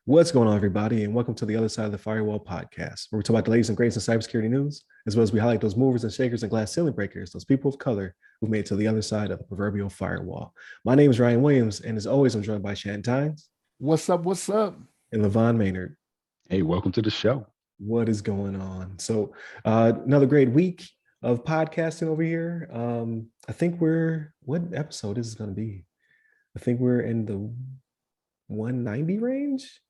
What's going on, everybody, and welcome to the other side of the Firewall podcast, where we talk about the latest and greatest in cybersecurity news, as well as we highlight those movers and shakers and glass ceiling breakers, those people of color who made it to the other side of the proverbial firewall. My name is Ryan Williams, and as always, I'm joined by Shannon Tynes. What's up? What's up? And LeVon Maynard. Hey, welcome to the show. What is going on? So, another great week of podcasting over here. I think what episode is this going to be? I think we're in the 190 range.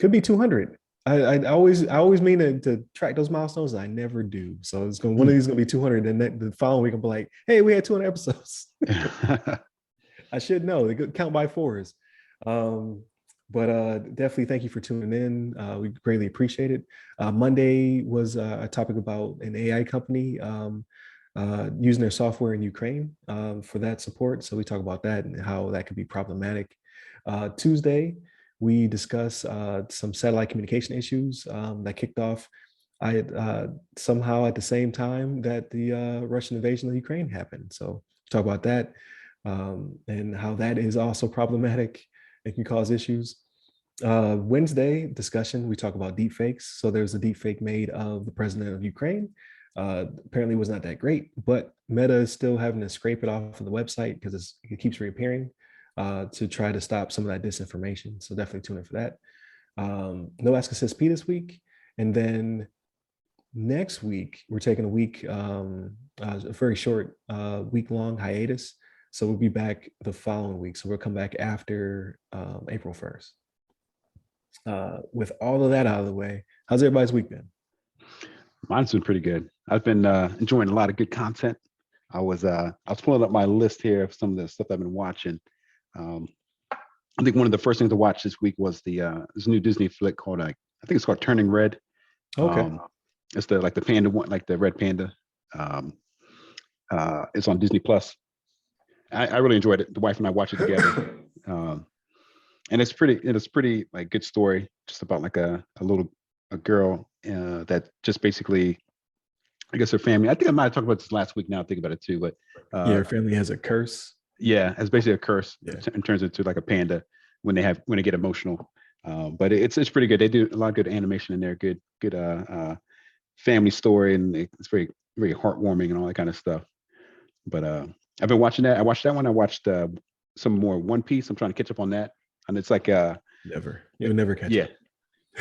Could be 200. I always mean to track those milestones, and I never do. So it's one of these is gonna be 200, and then the following week I'll be like, hey, we had 200 episodes. I should know. They count by fours. But definitely thank you for tuning in. We greatly appreciate it. Monday was a topic about an AI company using their software in Ukraine for that support. So we talk about that and how that could be problematic. Tuesday, we discuss some satellite communication issues that kicked off somehow at the same time that the Russian invasion of Ukraine happened. So talk about that and how that is also problematic. It can cause issues. Wednesday discussion, we talk about deepfakes. So there's a deepfake made of the president of Ukraine. Apparently it was not that great, but Meta is still having to scrape it off of the website because it keeps reappearing. To try to stop some of that disinformation. So definitely tune in for that. No Ask Assist P this week. And then next week, we're taking a week, a very short week-long hiatus. So we'll be back the following week. So we'll come back after April 1st. With all of that out of the way, how's everybody's week been? Mine's been pretty good. I've been enjoying a lot of good content. I was pulling up my list here of some of the stuff I've been watching. I think one of the first things to watch this week was this new Disney flick called I think it's called Turning Red. Okay. It's the panda one, like the red panda. It's on Disney Plus. I really enjoyed it. The wife and I watched it together. And it's pretty like good story, just about like a girl that just basically, I guess her family. I think I might have talked about this last week now. I think about it too, but her family has a curse. Yeah, it's basically a curse. Yeah. It turns into like a panda when they get emotional. But it's pretty good. They do a lot of good animation in there. Good family story, and it's very very heartwarming and all that kind of stuff. But I've been watching that. I watched that one. I watched some more One Piece. I'm trying to catch up on that, and it's like you'll never catch up.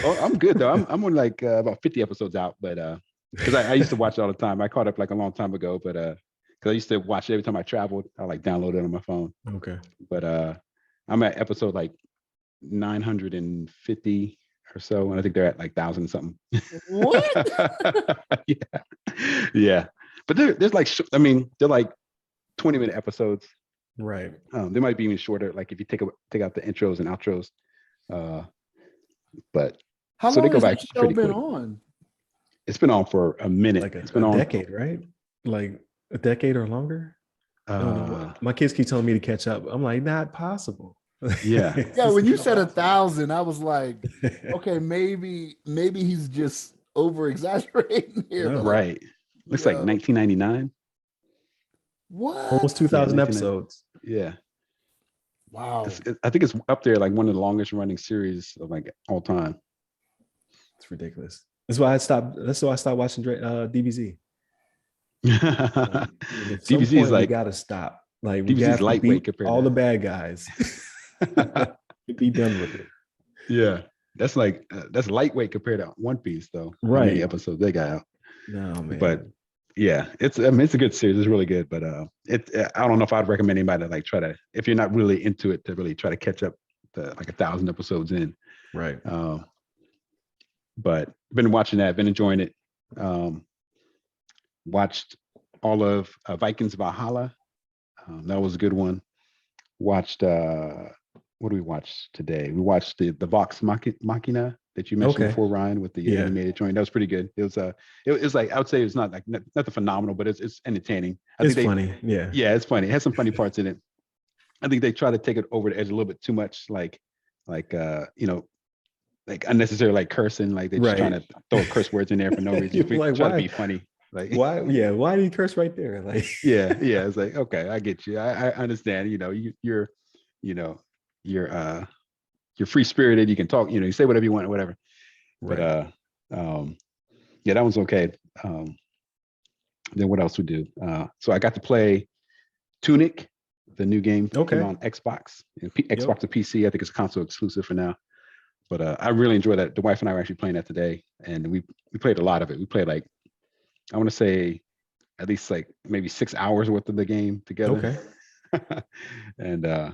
Oh, I'm good though. I'm only like about 50 episodes out, but because I used to watch it all the time. I caught up like a long time ago, but because I used to watch it every time I traveled. I like download it on my phone. Okay. But I'm at episode like 950 or so, and I think they're at like 1,000 something. What? Yeah. But there's like, they're like 20-minute episodes. Right. They might be even shorter, like if you take out the intros and outros. But how so long they go has back that show pretty been quick. on? It's been on for a minute. Like it's been a on decade, right? Like a decade or longer. I don't know. My kids keep telling me to catch up. I'm like, not possible. Yeah. Yeah, when you said 1,000, I was like, okay, maybe he's just over exaggerating here. No. Right. Looks like 1999. What? Almost 2,000 episodes. Yeah. Wow. I think it's up there like one of the longest running series of like all time. It's ridiculous. That's why I stopped watching DBZ. DBZ is like, we gotta stop. Like DBZ is lightweight compared all to the bad guys. Be done with it. Yeah, that's like that's lightweight compared to One Piece, though. Right. How many episodes they got out? No, man. But yeah, it's a good series. It's really good. But I don't know if I'd recommend anybody to like try to, if you're not really into it, to really try to catch up to like 1,000 episodes in. Right. But been watching that, been enjoying it. Watched all of Vikings Valhalla. That was a good one. Watched what do we watch today? We watched the Vox Machina that you mentioned before, Ryan, with the animated joint. That was pretty good. It was like, I would say it's not like nothing phenomenal, but it's entertaining. It's funny. Yeah. Yeah, it's funny. It has some funny parts in it. I think they try to take it over the edge a little bit too much, like unnecessary like cursing, like they're just trying to throw curse words in there for no reason. Like, try to be funny. Like, Why? Yeah, why do you curse right there? Like, yeah, it's like, okay, I get you. I understand. You're, you know, you're free spirited. You can talk. You say whatever you want, whatever. But right. yeah, that one's okay. Then what else we do? So I got to play Tunic, the new game came Okay. out on Xbox, Yep. Xbox and PC. I think it's console exclusive for now. But I really enjoyed that. The wife and I were actually playing that today, and we played a lot of it. We played like, I want to say at least like maybe 6 hours worth of the game together. Okay. And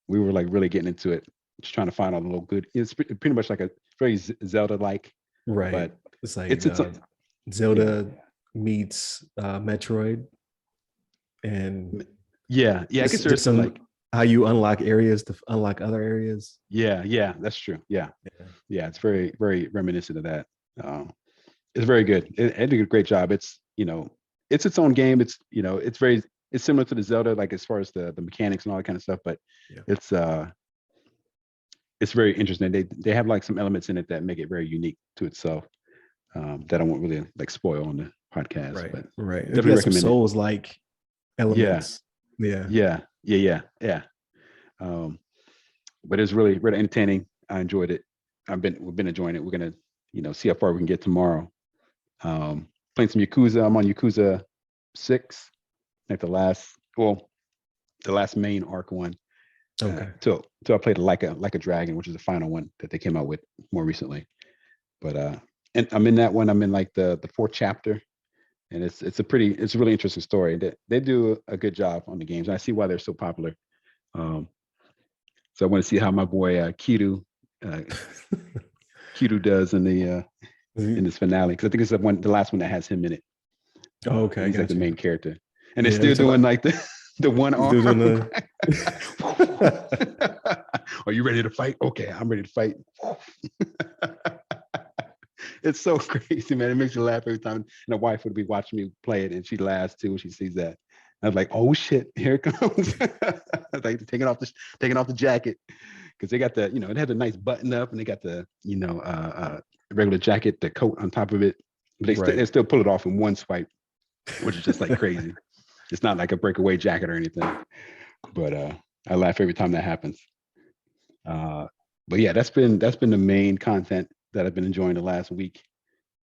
we were like really getting into it, just trying to find all the little good. It's pretty much like a very Zelda like, Right. but It's like it's Zelda meets Metroid, and yeah. I guess there's just some some like, how you unlock areas to unlock other areas. yeah, that's true. Yeah, Yeah. it's very very reminiscent of that. It's very good. It did a great job. It's it's its own game. It's similar to the Zelda, like as far as the mechanics and all that kind of stuff, but Yeah. it's very interesting. They have like some elements in it that make it very unique to itself, that I won't really like spoil on the podcast. Right. But Right. It definitely got some recommend it. Souls like elements. Yeah. Yeah. But it's really really entertaining. I enjoyed it. We've been enjoying it. We're gonna see how far we can get tomorrow. Playing some Yakuza. I'm on Yakuza 6, like the last main arc one. Okay. Till I played like a Dragon, which is the final one that they came out with more recently. But and I'm in that one. I'm in like the fourth chapter, and it's a really interesting story. They do a good job on the games, and I see why they're so popular. So I want to see how my boy Kiru does in this finale, because I think it's the last one that has him in it. Okay. He's like the main character, and Yeah, they're still doing like the one arm. Still doing Are you ready to fight? Okay, I'm ready to fight. It's so crazy, man. It makes you laugh every time. And the wife would be watching me play it, and she laughs too when she sees that. I was like, "Oh shit, here it comes!" Like taking off the jacket, because they got it had a nice button up, and they got the regular jacket, the coat on top of it, but they still pull it off in one swipe, which is just like crazy. It's not like a breakaway jacket or anything, but I laugh every time that happens. But yeah, that's been the main content that I've been enjoying the last week.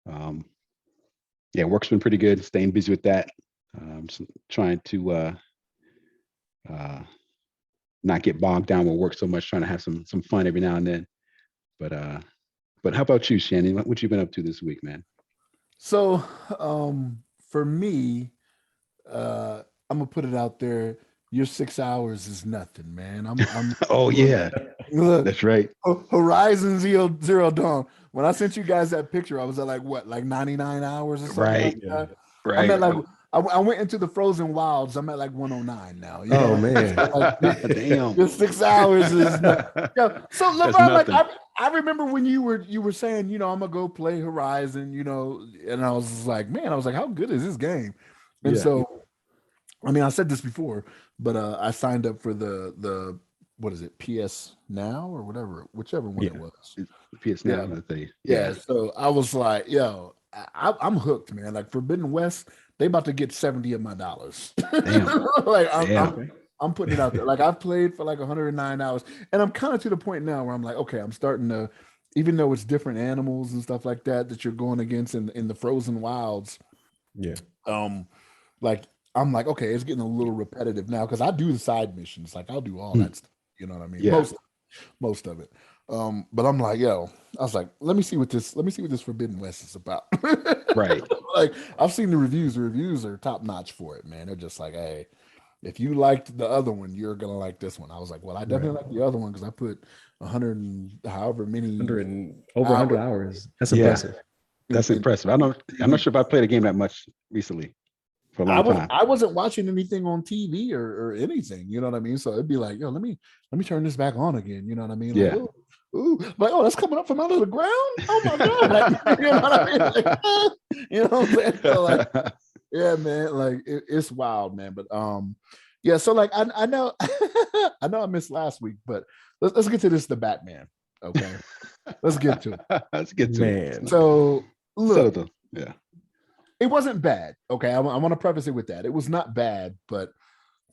Yeah, work's been pretty good. Staying busy with that. Trying to not get bogged down with work so much. Trying to have some fun every now and then. But how about you, Shannon? What you been up to this week, man? So for me, I'm gonna put it out there. Your 6 hours is nothing, man. I'm Oh yeah, look, that's right. Horizon Zero Dawn. When I sent you guys that picture, I was at like 99 hours or something Right. like that. Right. I'm at like I went into the frozen wilds. I'm at like 109 now. You know? Oh man. Like, damn. Your 6 hours is yeah. So LeVon, like I remember when you were saying, I'm gonna go play Horizon, and I was like, man, how good is this game? And so, I mean, I said this before, but I signed up for the what is it, PS Now or whatever, whichever one it was. PS Now, yeah. So I was like, yo, I'm hooked, man. Like Forbidden West, they about to get 70 of my dollars. Damn. Like I'm putting it out there. Like I've played for like 109 hours, and I'm kind of to the point now where I'm like, okay, I'm starting to, even though it's different animals and stuff like that you're going against in the frozen wilds. Yeah. Like I'm like, okay, it's getting a little repetitive now because I do the side missions. Like I'll do all that stuff. You know what I mean? Yeah. Most of it. But I'm like, I was like, let me see what this Forbidden West is about. Right. Like I've seen the reviews. The reviews are top notch for it, man. They're just like, hey, if you liked the other one, you're gonna like this one. I was like, well, I definitely like the other one because I put 100 and however many over 100 hours. That's impressive. That's impressive. I'm not sure if I played a game that much recently. For a long time. I wasn't watching anything on TV or anything, you know what I mean? So it'd be like, yo, let me turn this back on again, you know what I mean? Like, Yeah. ooh, like, oh, that's coming up from out of the ground. Oh my god, like, you know what I mean? Like, you know what I'm saying? So like, yeah, man, like it's wild, man. But yeah. So like, I know, I know I missed last week, but let's get to the Batman. Okay, let's get to it. Let's get to it. So look, it wasn't bad. Okay, I want to preface it with that. It was not bad, but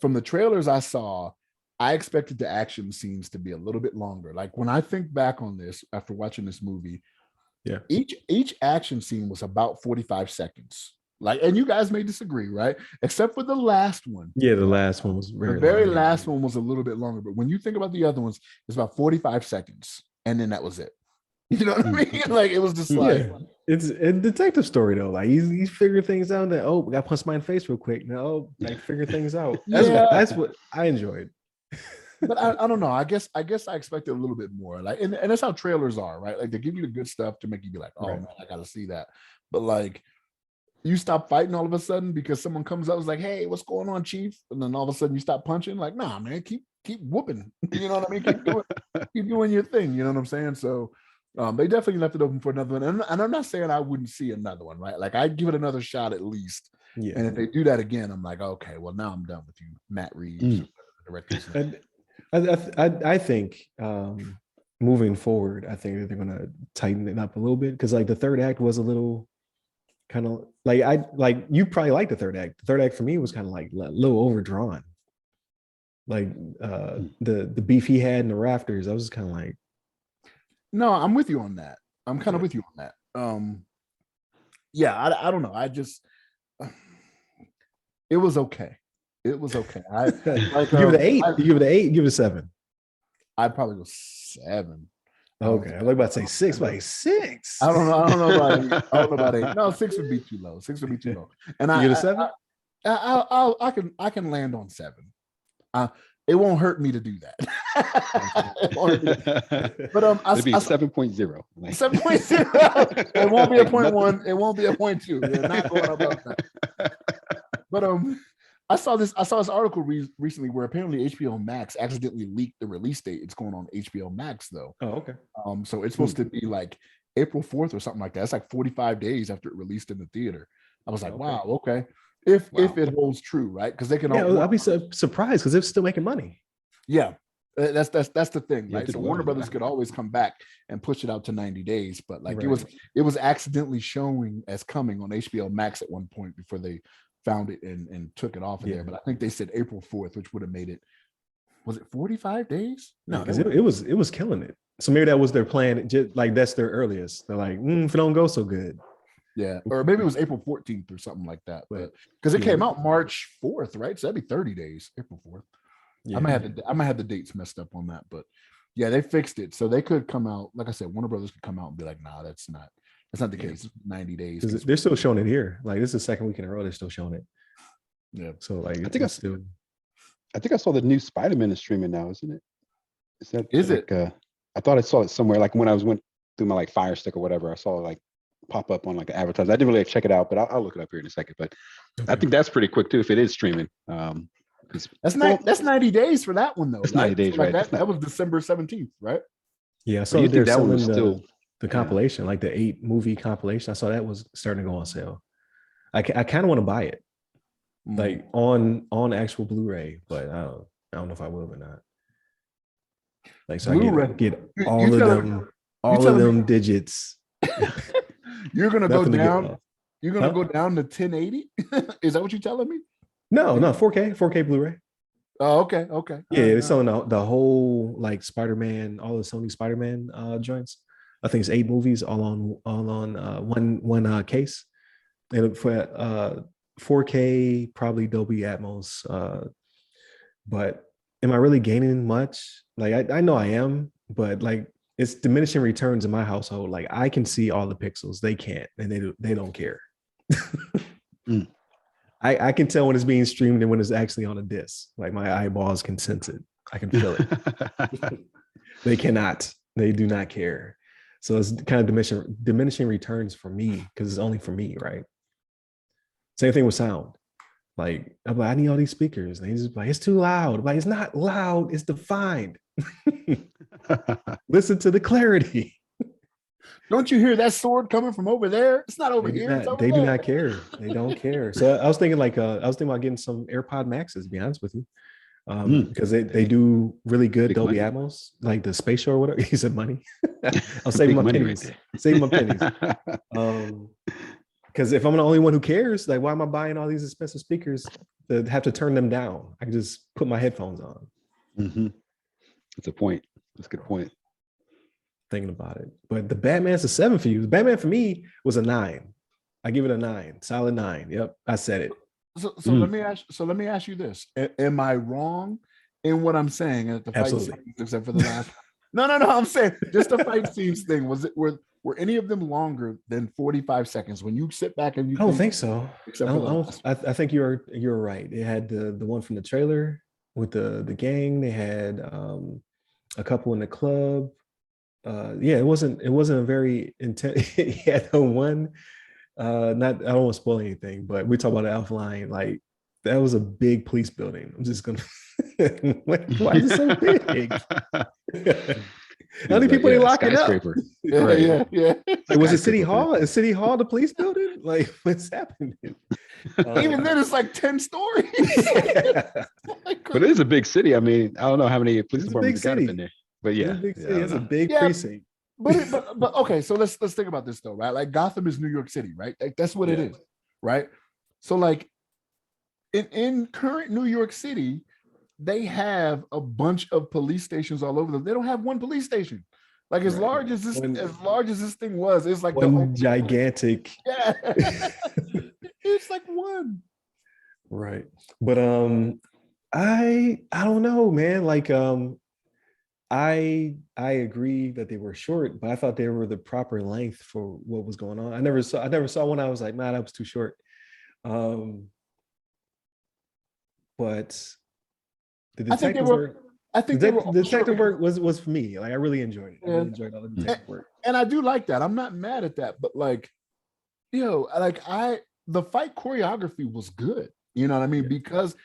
from the trailers I saw, I expected the action scenes to be a little bit longer. Like when I think back on this after watching this movie, Yeah. Each action scene was about 45 seconds. Like, and you guys may disagree, right? Except for the last one. Yeah, the last one was very the very long. last one was a little bit longer. But when you think about the other ones, it's about 45 seconds. And then that was it. You know what I mean? Like it was just like it's a detective story though. Like he's figuring things out that we got to punch somebody in the face real quick. No, like figure things out. That's what I enjoyed. But I don't know. I guess I expected a little bit more. Like and that's how trailers are, right? Like they give you the good stuff to make you be like, oh man, I gotta see that. But like you stop fighting all of a sudden because someone comes up and is like, hey, what's going on, Chief? And then all of a sudden you stop punching, like, nah, man, keep whooping. You know what I mean? Keep doing your thing. You know what I'm saying? So they definitely left it open for another one. And I'm not saying I wouldn't see another one, right? Like I'd give it another shot at least. Yeah. And if they do that again, I'm like, okay, well, now I'm done with you, Matt Reeves. I think moving forward, I think that they're gonna tighten it up a little bit because like the third act was a little kind of like you probably like the third act. The third act for me was kind of like a little overdrawn. Like the beef he had in the rafters, I was just kind of like, no, I'm with you on that. I'm kind of with you on that. Yeah, I don't know. I just it was okay. It was okay. I like, give it an 8. You give it an 8. Give it a 7. I'd probably go 7. Okay, I'm about to say 6. Like 6. I don't know about 8. No, 6 would be too low. 6 would be too low. And you get a 7. I can land on 7. It won't hurt me to do that. But it'd be 7.0. 7.0. It won't be a 0.1. It won't be a 0.2. They're not going above that. But I saw this article recently where apparently HBO Max accidentally leaked the release date. It's going on HBO Max though. Oh, okay. So it's supposed to be like April 4th or something like that. It's like 45 days after it released in the theater. I was like, wow, okay. If it holds true, right? Because they can. Yeah, I'll be surprised because they're still making money. Yeah, that's the thing, right? So Warner Brothers could always come back and push it out to 90 days, but like it was accidentally showing as coming on HBO Max at one point before they found it and took it off of there. But I think they said April 4th, which would have made it. Was it 45 days? No, because it was killing it. So maybe that was their plan. Just like that's their earliest. They're like, if it don't go so good. Yeah, or maybe it was April 14th or something like that. But because it came out March 4th, right? So that'd be 30 days, April 4th. Yeah. I might have the dates messed up on that, but yeah, they fixed it. So they could come out, like I said, Warner Brothers could come out and be like, nah, that's not the case. 90 days. They're still showing it here. Like this is the second week in a row they're still showing it. Yeah. So like I think I saw the new Spider-Man is streaming now, isn't it? Is it? I thought I saw it somewhere. Like when I went through my like Fire Stick or whatever, I saw it like pop up on like an advertisement. I didn't really check it out, but I'll look it up here in a second. But I think that's pretty quick too if it is streaming. That's 90 days for that one though. It's 90 days, right? That was December 17th, right? Yeah, so you think that one was still the compilation, like the 8-movie compilation. I saw that was starting to go on sale. I kind of want to buy it, like on actual Blu-ray, but I don't know if I will or not. Like so, I get all of them digits. You're gonna go down. You're gonna go down to 1080. Is that what you're telling me? No, 4K Blu-ray. Oh, okay. Yeah, they're selling the whole like Spider-Man, all the Sony Spider-Man joints. I think it's 8 movies all on one case. And for 4K, probably Dolby Atmos. But am I really gaining much? Like I know I am, but like it's diminishing returns in my household. Like I can see all the pixels, they can't, and they don't care. I can tell when it's being streamed and when it's actually on a disc. Like my eyeballs can sense it. I can feel it. They cannot. They do not care. So it's kind of diminishing returns for me because it's only for me, right? Same thing with sound. Like I'm like, I need all these speakers. And he's just like, it's too loud. I'm like, it's not loud. It's defined. Listen to the clarity. Don't you hear that sword coming from over there? It's not over here. They do not care. They don't care. So I was thinking about getting some AirPod Maxes, to be honest with you. Because they do really good Dolby Atmos, like the spatial or whatever. He said money. I'll save my pennies. Save my pennies. Because if I'm the only one who cares, like, why am I buying all these expensive speakers to have to turn them down? I can just put my headphones on. Mm-hmm. That's a point. That's a good point. Thinking about it, but the Batman's a 7 for you. The Batman for me was a 9. I give it a 9, solid 9. Yep, I said it. So let me ask you this: am I wrong in what I'm saying at the fight scenes, except for the last? No. I'm saying just the fight scenes thing. Were any of them longer than 45 seconds? When you sit back and you, I don't think so. Except I think you're right. It had the one from the trailer with the gang. They had a couple in the club. It wasn't a very intense. Yeah, the one. I don't want to spoil anything, but we talk about the Alpha Line. Like, that was a big police building. I'm just gonna. Why is it so big? How many people they locking up? Yeah. Like, was it City Hall? Is City Hall the police building? Like, what's happening? Even then, it's like 10 stories. But it is a big city. I mean, I don't know how many police departments got up in there. But yeah, it's a big precinct. But okay, so let's think about this though, right? Like, Gotham is New York City, right? Like, that's what it is, right? So like in current New York City, they have a bunch of police stations all over them. They don't have one police station. Like, as large as this thing was, it's like one gigantic. Yeah, it's like one. Right, but I don't know, man. Like, I agree that they were short, but I thought they were the proper length for what was going on. I never saw one I was like, man, that was too short. But the detective work, detective work was for me. Like, I really enjoyed it. I really enjoyed all the detective work, and I do like that. I'm not mad at that, but like, the fight choreography was good. You know what I mean? Because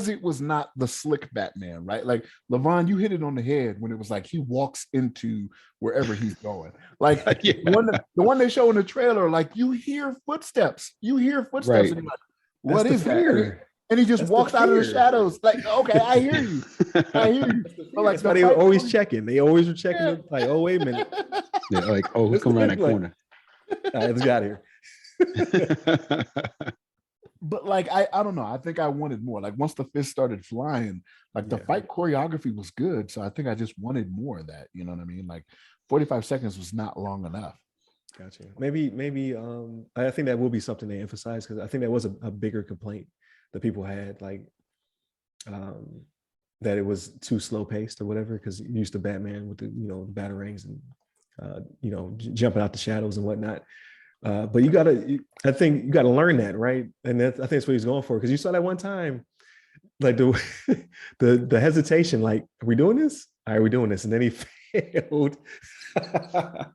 it was not the slick Batman, right? Like, LeVon, you hit it on the head when it was like he walks into wherever he's going. Like, the one they show in the trailer, like, you hear footsteps, and you're like, what is that? And he just walks out of the shadows. Like, okay, I hear you. But like, that's why they were always checking. They always were checking it, like, oh, wait a minute. Yeah, like, oh, who's coming around that corner? All right, let's get out of here. But like, I don't know. I think I wanted more. Like, once the fist started flying, like, the fight choreography was good. So I think I just wanted more of that. You know what I mean? Like, 45 seconds was not long enough. Gotcha. Maybe I think that will be something they emphasize, because I think that was a bigger complaint that people had, like, that it was too slow paced or whatever, because you used to Batman with the batarangs and jumping out the shadows and whatnot. But I think you gotta learn that, right? And I think that's what he's going for, because you saw that one time, like, the hesitation, like, are we doing this? All right, we're doing this, and then he failed. And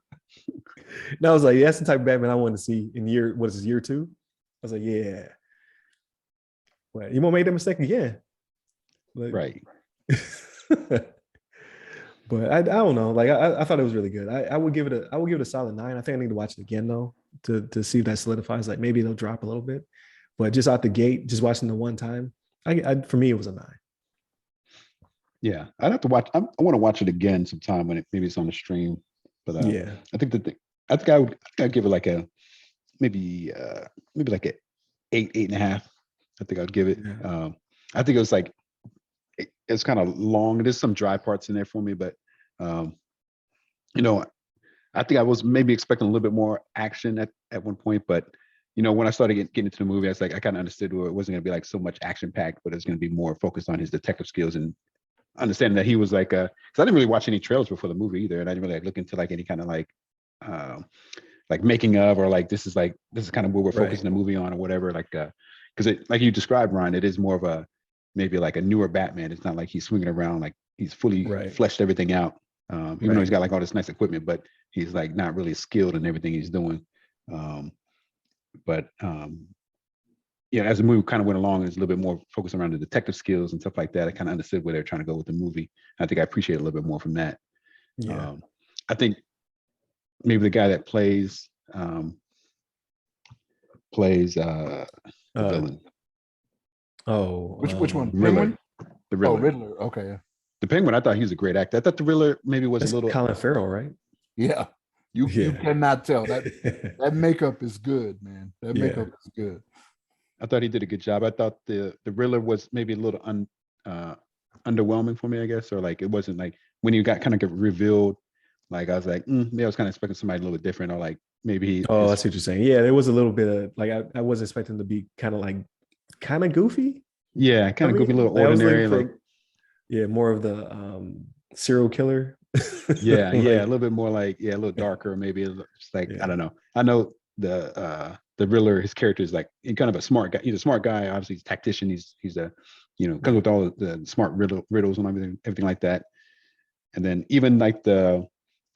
I was like, that's the type of Batman I want to see in year 2? I was like, yeah. Well, you won't make that mistake again. Like, right. But I don't know. Like, I thought it was really good. I would give it a solid 9. I think I need to watch it again though, to see if that solidifies. Like, maybe it'll drop a little bit. But just out the gate, just watching the one time, for me it was a 9. Yeah, I'd have to watch. I want to watch it again sometime when maybe it's on the stream. But I think I'd give it like a maybe like a 8.5. I think I'd give it. Yeah. I think it was like, it's kind of long. There's some dry parts in there for me, but I think I was maybe expecting a little bit more action at one point. But when I started getting into the movie, I was like, I kind of understood where it wasn't going to be like so much action packed, but it's going to be more focused on his detective skills and understanding that he was like, because I didn't really watch any trailers before the movie either, and I didn't really look into like any kind of like making of, or like this is kind of where we're focusing the movie on or whatever. Like, because like you described, Ryan, it is more of a maybe like a newer Batman. It's not like he's swinging around like he's fully fleshed everything out. Even though he's got like all this nice equipment, but he's like not really skilled in everything he's doing. As the movie kind of went along, it's a little bit more focused around the detective skills and stuff like that. I kind of understood where they're trying to go with the movie. I think I appreciate it a little bit more from that. Yeah. I think maybe the guy that plays the villain. Oh, which one? Riddler. The Riddler. Oh, Riddler. Okay. The Penguin, I thought he was a great actor. I thought the Riddler maybe was that's a little Colin Farrell, right? Yeah. You cannot tell. That makeup is good, man. That makeup is good. I thought he did a good job. I thought the Riddler was maybe a little underwhelming for me, I guess, or like it wasn't like when you got kind of revealed. Like I was like, maybe I was kind of expecting somebody a little bit different, or like maybe. Oh, I see what you're saying. Yeah, there was a little bit of like I was expecting to be kind of goofy. Yeah, kind of goofy, a little like, ordinary, more of the serial killer. Yeah, a little bit more like a little darker, maybe just like I don't know. I know the Riddler, his character is like he's kind of a smart guy. He's a smart guy. Obviously, he's a tactician. He's a comes with all the smart riddles and everything like that. And then even like the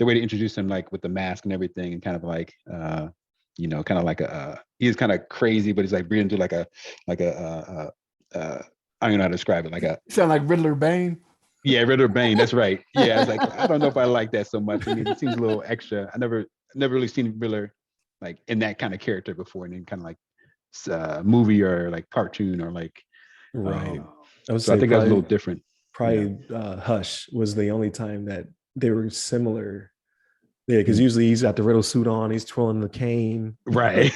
way to introduce him, like with the mask and everything, and kind of like kind of like he's kind of crazy, but he's like breathing through like a I don't know how to describe it. Like you sound like Riddler Bane. Yeah, Riddler Bane. That's right. Yeah, I was like, I don't know if I like that so much. I mean, it seems a little extra. I never really seen Riddler like in that kind of character before, and then kind of like movie or like cartoon or like right. I think that's a little different. Probably Hush was the only time that they were similar. Yeah, because usually he's got the Riddle suit on, he's twirling the cane. Right.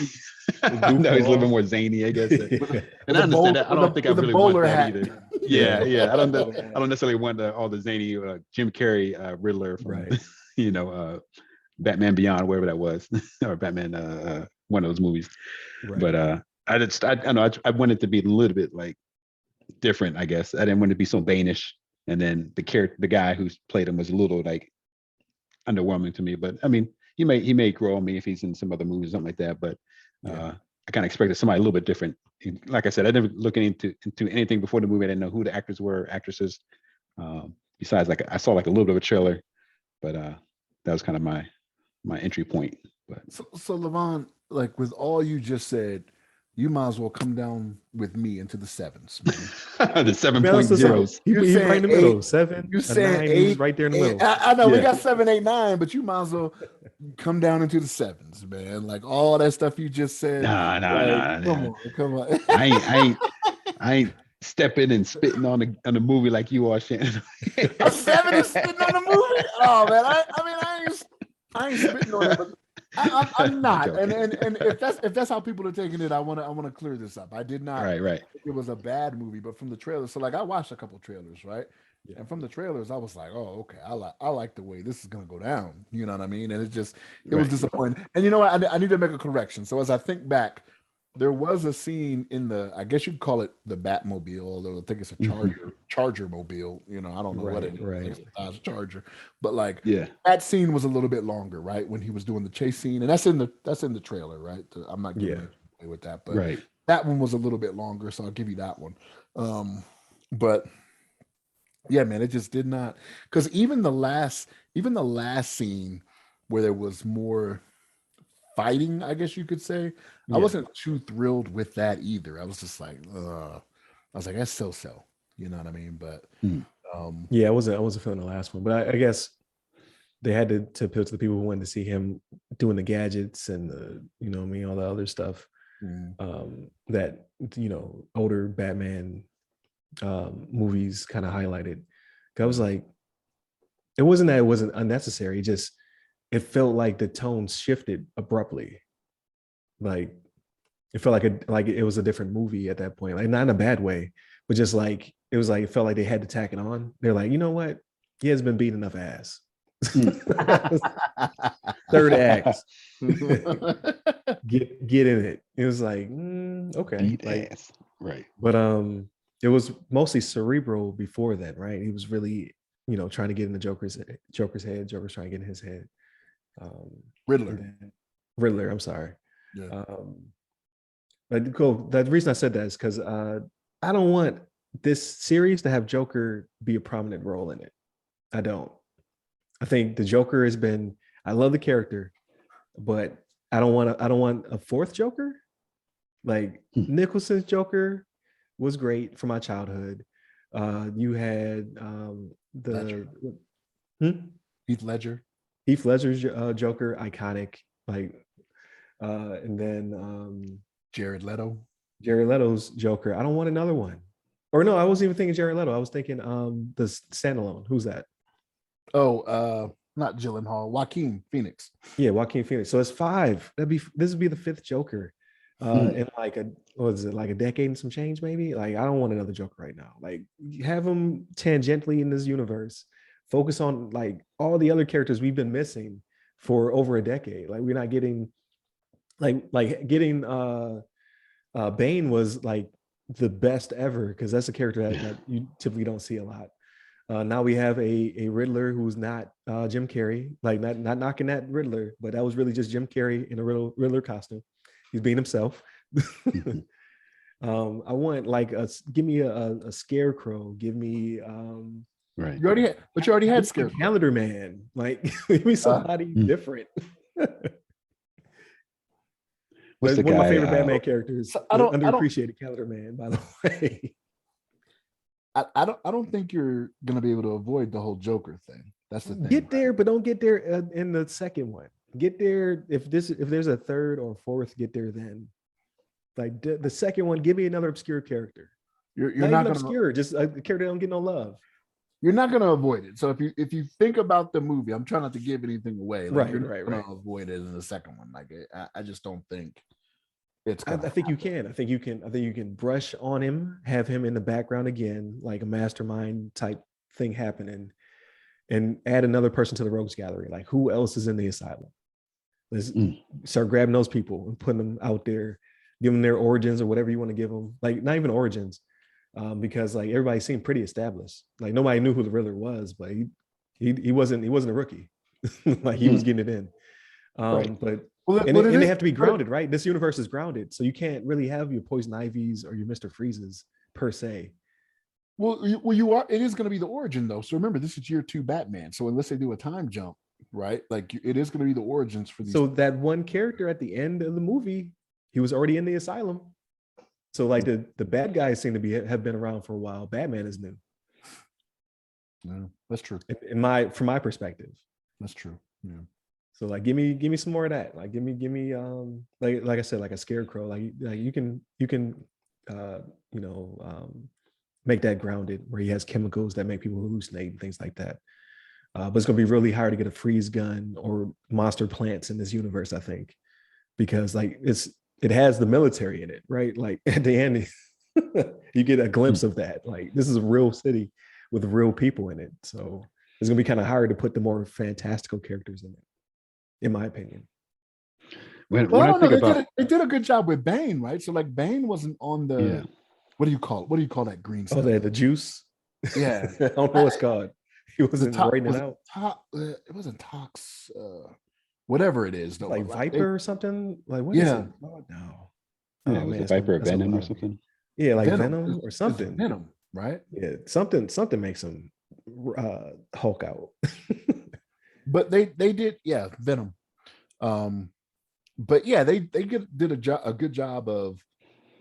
No, he's a little bit more zany, I guess. And I understand that. I don't think I really want that either. Yeah. I don't necessarily want all the zany Jim Carrey Riddler from Batman Beyond, wherever that was, or Batman one of those movies. Right. But I wanted to be a little bit like different, I guess. I didn't want to be so Banish. And then the guy who played him was a little like underwhelming to me. But I mean, he may grow on me if he's in some other movies, something like that. But I kind of expected somebody a little bit different. Like I said, I never looked into anything before the movie. I didn't know who the actors were, actresses. Besides, like I saw like a little bit of a trailer, but that was kind of my entry point. But so LeVon, like with all you just said, you might as well come down with me into the sevens. The 7.0s. He's right in the middle. 7. You saying 8? He's right there in the middle. I know we got 7, 8, 9, but you might as well come down into the sevens, man. Like all that stuff you just said. Nah. Come on. I ain't stepping and spitting on the movie like you are, Shannon. A 7 is spitting on the movie? Oh man, I ain't spitting on it, but I'm not, and if that's how people are taking it, I want to clear this up. I did not. Right. It was a bad movie, but from the trailers, so like I watched a couple trailers, right? Yeah. And from the trailers, I was like, oh, okay, I like the way this is gonna go down. You know what I mean? And it was disappointing. And you know what? I need to make a correction. So as I think back, there was a scene in I guess you'd call it the Batmobile, although I think it's a Charger mobile. You know, I don't know what it is. Right. It's a Charger, but like that scene was a little bit longer, right? When he was doing the chase scene, and that's in the trailer, right? I'm not giving away with that, but that one was a little bit longer, so I'll give you that one. But yeah, man, it just did not, because even the last scene where there was more fighting, I guess you could say, I wasn't too thrilled with that either. I was just like, I was like, that's so. You know what I mean? But I wasn't feeling the last one, but I guess they had to appeal to the people who wanted to see him doing the gadgets and the all the other stuff that older Batman movies kind of highlighted. I was like, it wasn't that it wasn't unnecessary, it felt like the tone shifted abruptly. Like it felt like it was a different movie at that point. Like not in a bad way, but just like it was like it felt like they had to tack it on. They're like, you know what? He has been beating enough ass. Third act. get in it. It was like, okay. Beat ass. Right. But it was mostly cerebral before that, right? He was really, trying to get in the Joker's head. Joker's trying to get in his head. Riddler, I'm sorry. Yeah. But cool. The reason I said that is because I don't want this series to have Joker be a prominent role in it. I don't. I think the Joker has been, I love the character, but I don't want a fourth Joker. Like Nicholson's Joker was great for my childhood. You had Heath Ledger. Heath Ledger's Joker, iconic. Like, and then Jared Leto's Joker. I don't want another one. Or no, I wasn't even thinking Jared Leto. I was thinking the standalone. Who's that? Oh, not Gyllenhaal, Joaquin Phoenix. Yeah, Joaquin Phoenix. So it's 5. This would be the 5th Joker. In like a decade and some change, maybe. Like, I don't want another Joker right now. Like, have him tangentially in this universe. Focus on like all the other characters we've been missing for over a decade. Like, we're not getting getting Bane was like the best ever, because that's a character that you typically don't see a lot. Now we have a Riddler who's not Jim Carrey. Like, not knocking that Riddler, but that was really just Jim Carrey in a Riddler costume. He's being himself. I want like give me a Scarecrow. Give me right. You already had Scarecrow. Calendar Man. Like, give me somebody different. What's the one guy, of my favorite Batman characters. I don't underappreciated Calendar Man, by the way. I don't think you're gonna be able to avoid the whole Joker thing. That's the thing. Get there, but don't get there in the second one. Get there if there's a third or fourth. Get there then. Like, the second one, give me another obscure character. You're not gonna, obscure, just a character that don't get no love. You're not gonna avoid it. So if you think about the movie, I'm trying not to give anything away. Like, you're not gonna avoid it in the second one. Like, I just don't think it's. I think you can. I think you can brush on him, have him in the background again, like a mastermind type thing happening, and add another person to the rogues gallery. Like, who else is in the asylum? Let's start grabbing those people and putting them out there, give them their origins or whatever you want to give them. Like, not even origins, because like everybody seemed pretty established. Like, nobody knew who the Riddler was, but he wasn't a rookie. Like, he was getting it in. But they have to be grounded, right? This universe is grounded, so you can't really have your Poison Ivies or your Mr. Freezes per se. Well, you are. It is going to be the origin though. So remember, this is year 2 Batman. So unless they do a time jump, right? Like, it is going to be the origins for these. So that one character at the end of the movie, he was already in the asylum. So like the bad guys seem to have been around for a while. Batman is new. Yeah, that's true. From my perspective, that's true. Yeah. So like, give me some more of that. Like, give me like I said, like a Scarecrow. Like you can make that grounded, where he has chemicals that make people hallucinate and things like that. But it's gonna be really hard to get a freeze gun or monster plants in this universe, I think, because like it has the military in it, right? Like, at the end, you get a glimpse of that. Like, this is a real city with real people in it. So it's gonna be kind of hard to put the more fantastical characters in it, in my opinion. When I think about, they did a good job with Bane, right? So like, Bane wasn't on the what do you call that green stuff? Oh, the juice. Yeah, I don't know what's called. He wasn't writing it out. It wasn't Tox. Whatever it is, though. Like Viper or something. Like, what is it? Oh, no. Yeah, it was a Viper or Venom or something. Yeah, like Venom or something. Venom, right? Yeah, something makes him Hulk out. But they did, Venom. But yeah, they did a good job of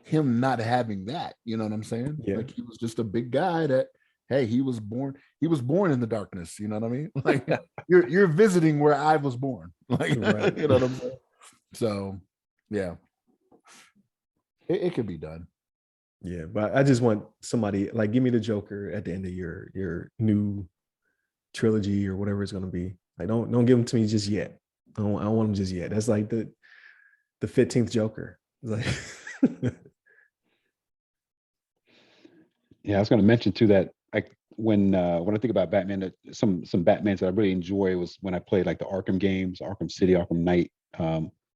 him not having that. You know what I'm saying? Yeah. Like, he was just a big guy that, hey, he was born in the darkness. You know what I mean? Like, you're visiting where I was born. Like, right. You know what I'm saying? So yeah, it could be done. Yeah, but I just want somebody, like, give me the Joker at the end of your new trilogy or whatever it's gonna be. Like, don't give him to me just yet. I don't want him just yet. That's like the 15th Joker. It's like yeah, I was going to mention too that, like, when I think about Batman, that some Batmans that I really enjoy was when I played like the Arkham games, Arkham City, Arkham Knight.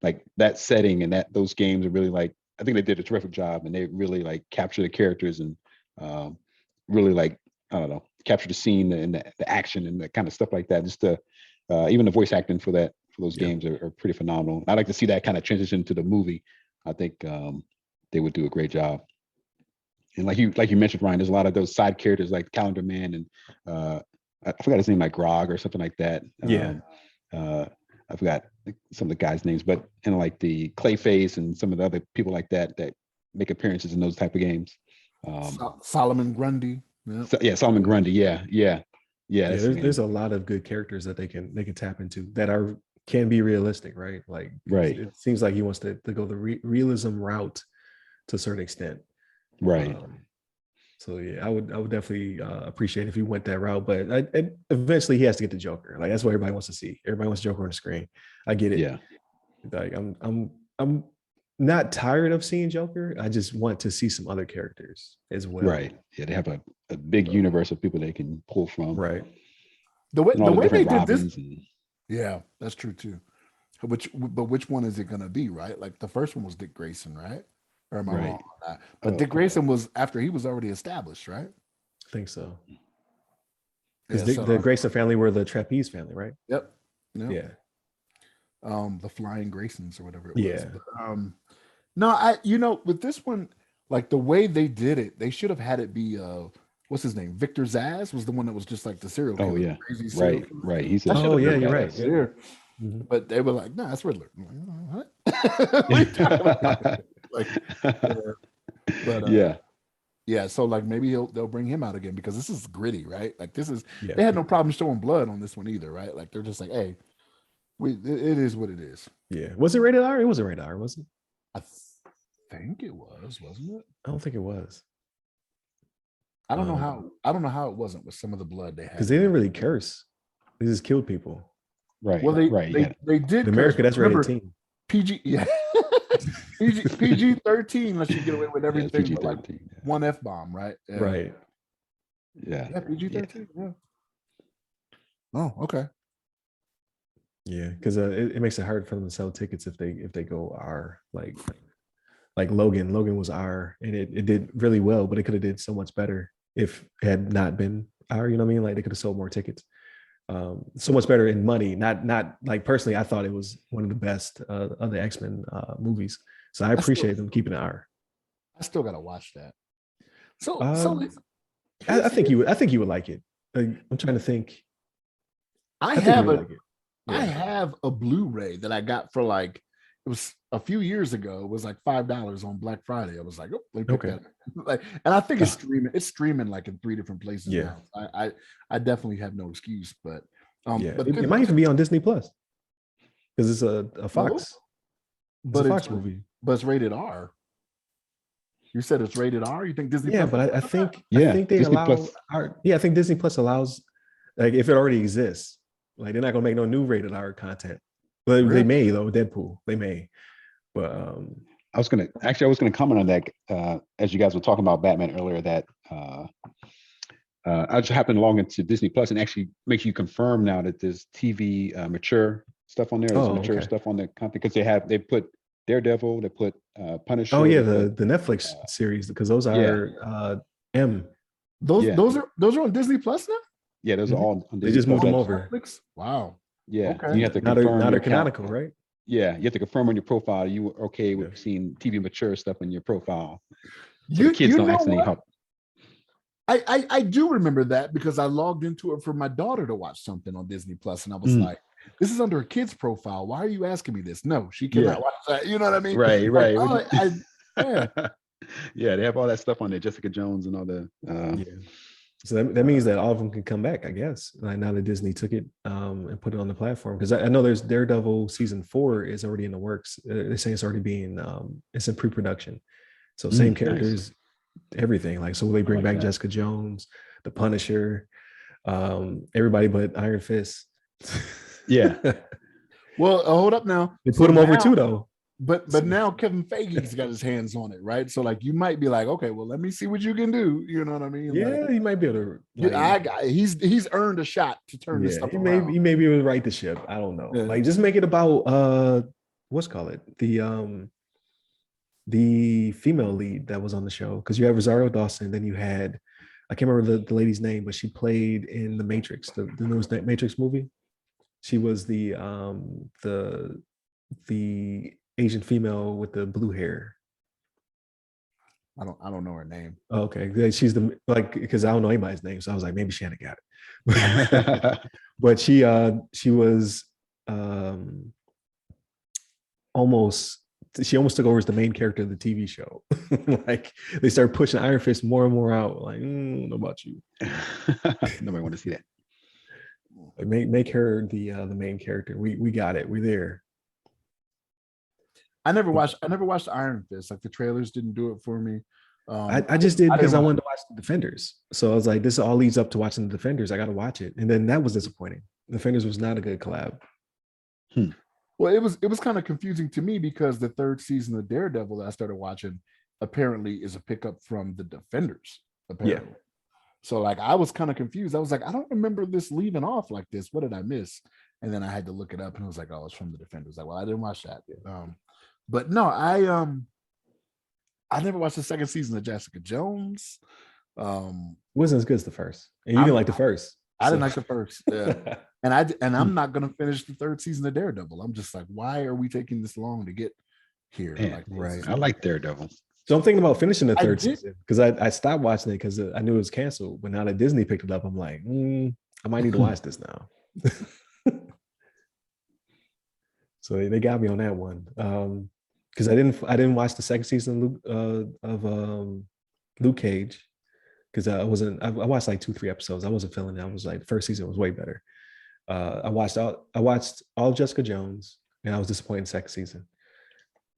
Like, that setting and those games are really, like, I think they did a terrific job, and they really like capture the characters and really, like, I don't know, capture the scene and the action and that kind of stuff like that. Just even the voice acting for those games are pretty phenomenal. I'd like to see that kind of transition to the movie. I think they would do a great job. And like you mentioned, Ryan, there's a lot of those side characters like Calendar Man and I forgot his name, like Grog or something like that. I forgot some of the guys' names, but like the Clayface and some of the other people like that make appearances in those type of games. Solomon Grundy. Solomon Grundy. Yeah. There's a lot of good characters that they can tap into that can be realistic, right? Like, right. It seems like he wants to go the realism route to a certain extent. Right. So yeah, I would definitely appreciate if he went that route, but eventually he has to get the Joker. Like that's what everybody wants to see. Everybody wants Joker on the screen. I get it. Yeah. Like I'm not tired of seeing Joker. I just want to see some other characters as well. Right. Yeah, they have a big universe of people they can pull from. Right. The way they did this. And... Yeah, that's true too. Which one is it going to be? Right. Like the first one was Dick Grayson, right? Or am I wrong on that? But Dick Grayson was after he was already established, right? I think so. Because the Grayson family were the trapeze family, right? Yep. Yeah. The Flying Graysons or whatever it was. Yeah. But, no, with this one, like the way they did it, they should have had it be what's his name? Victor Zsasz was the one that was the serial killer. Oh yeah. Crazy right. killer. Right. He's you're right. Yeah. Mm-hmm. But they were like, "No, that's Riddler." Like, what? Yeah. So like maybe they'll bring him out again because this is gritty, right? Like this is they had no problem showing blood on this one either, right? Like they're just like, hey, it is what it is. Yeah. Was it rated R? It wasn't rated R, was it? I think it was, wasn't it? I don't think it was. I don't know how it wasn't with some of the blood they had. Because they didn't really curse. They just killed people. Right. Well, they did. In America, that's rated teen. PG, yeah. PG-13 lets you get away with everything. Yeah, PG-13, like one F-bomb, right? Yeah. Right. Yeah. Yeah, PG-13. Yeah. Oh, okay. Yeah, because it makes it hard for them to sell tickets if they go R. Like Logan. Logan was R, and it did really well, but it could have did so much better if it had not been R. You know what I mean? Like they could have sold more tickets. So much better in money. Not like personally, I thought it was one of the best of the X-Men movies. So I appreciate them keeping it R. I still gotta watch that. I think you would like it. I'm trying to think. I have a Blu-ray that I got for like it was a few years ago. It was like $5 on Black Friday. I was like, oh, let me pick that up. Like, and I think it's streaming. It's streaming like in 3 different places now. I definitely have no excuse, but but it might even be on Disney Plus because it's a Fox. But it's a Fox movie. But it's rated R. You said it's rated R. You think Disney? Yeah, Plus but I think they Disney allow. I think Disney Plus allows, like, if it already exists, like they're not gonna make no new rated R content. But really? They may though. Deadpool, they may. But I was gonna comment on that as you guys were talking about Batman earlier. That I just happened to log into Disney Plus and actually makes you confirm now that there's TV mature stuff on there. There's mature stuff on the content because they put Daredevil, they put Punisher. Oh yeah, the Netflix series because those are M. Those are on Disney Plus now. Yeah, those are all on Disney. They just moved them Netflix? over. Wow. Yeah, okay. You have to confirm. Now they're canonical, right? Yeah, you have to confirm on your profile you were okay with seeing TV mature stuff on your profile. So the kids don't actually help. I do remember that because I logged into it for my daughter to watch something on Disney Plus, and I was like, "This is under a kid's profile. Why are you asking me this?" No, she cannot watch that. You know what I mean? Right, right. Like, yeah, they have all that stuff on there. Jessica Jones and all the. So that means that all of them can come back, I guess. Like now that Disney took it and put it on the platform, because I know there's Daredevil season 4 is already in the works. They say it's already being it's in pre-production. So same characters, everything. Like so, will they bring back Jessica Jones, the Punisher, everybody but Iron Fist? Yeah. Well, hold up now. They put him over too, though. But now Kevin Feige's got his hands on it, right? So like you might be like, okay, well, let me see what you can do. You know what I mean? Yeah, like, he might be able to. He's earned a shot to turn this stuff around. He may be able to right the ship. I don't know. Yeah. Like just make it about what's called it the female lead that was on the show because you have Rosario Dawson, then you had I can't remember the lady's name, but she played in the Matrix, the newest Matrix movie. She was the Asian female with the blue hair. I don't know her name. Oh, okay, she's because I don't know anybody's name, so I was like maybe Shannon got it. But she was almost took over as the main character of the TV show. Like they started pushing Iron Fist more and more out. Like, know about you. Nobody want to see that. Like, make her the main character. We got it. We're there. I never watched Iron Fist. Like the trailers didn't do it for me. I just did because I wanted to watch the Defenders. So I was like, this all leads up to watching the Defenders. I got to watch it. And then that was disappointing. Defenders was not a good collab. Well, it was kind of confusing to me because the third season of Daredevil that I started watching apparently is a pickup from the Defenders. Apparently. Yeah. So like I was kind of confused. I was like, I don't remember this leaving off like this. What did I miss? And then I had to look it up and it was like, oh, it's from the Defenders. Like, well, I didn't watch that. But no, I never watched the second season of Jessica Jones. Wasn't as good as the first. And you didn't like the first. I didn't like the first. Yeah. And I'm not gonna finish the third season of Daredevil. I'm just like, why are we taking this long to get here? Man, like, right. I like Daredevil. So I'm thinking about finishing the third season because I stopped watching it because I knew it was canceled. But now that Disney picked it up, I'm like, I might need to watch this now. So they got me on that one. Because I didn't watch the second season of Luke Cage because I watched like 2-3 episodes. I wasn't feeling it. I was like, the first season was way better. I watched all of Jessica Jones and I was disappointed in the second season.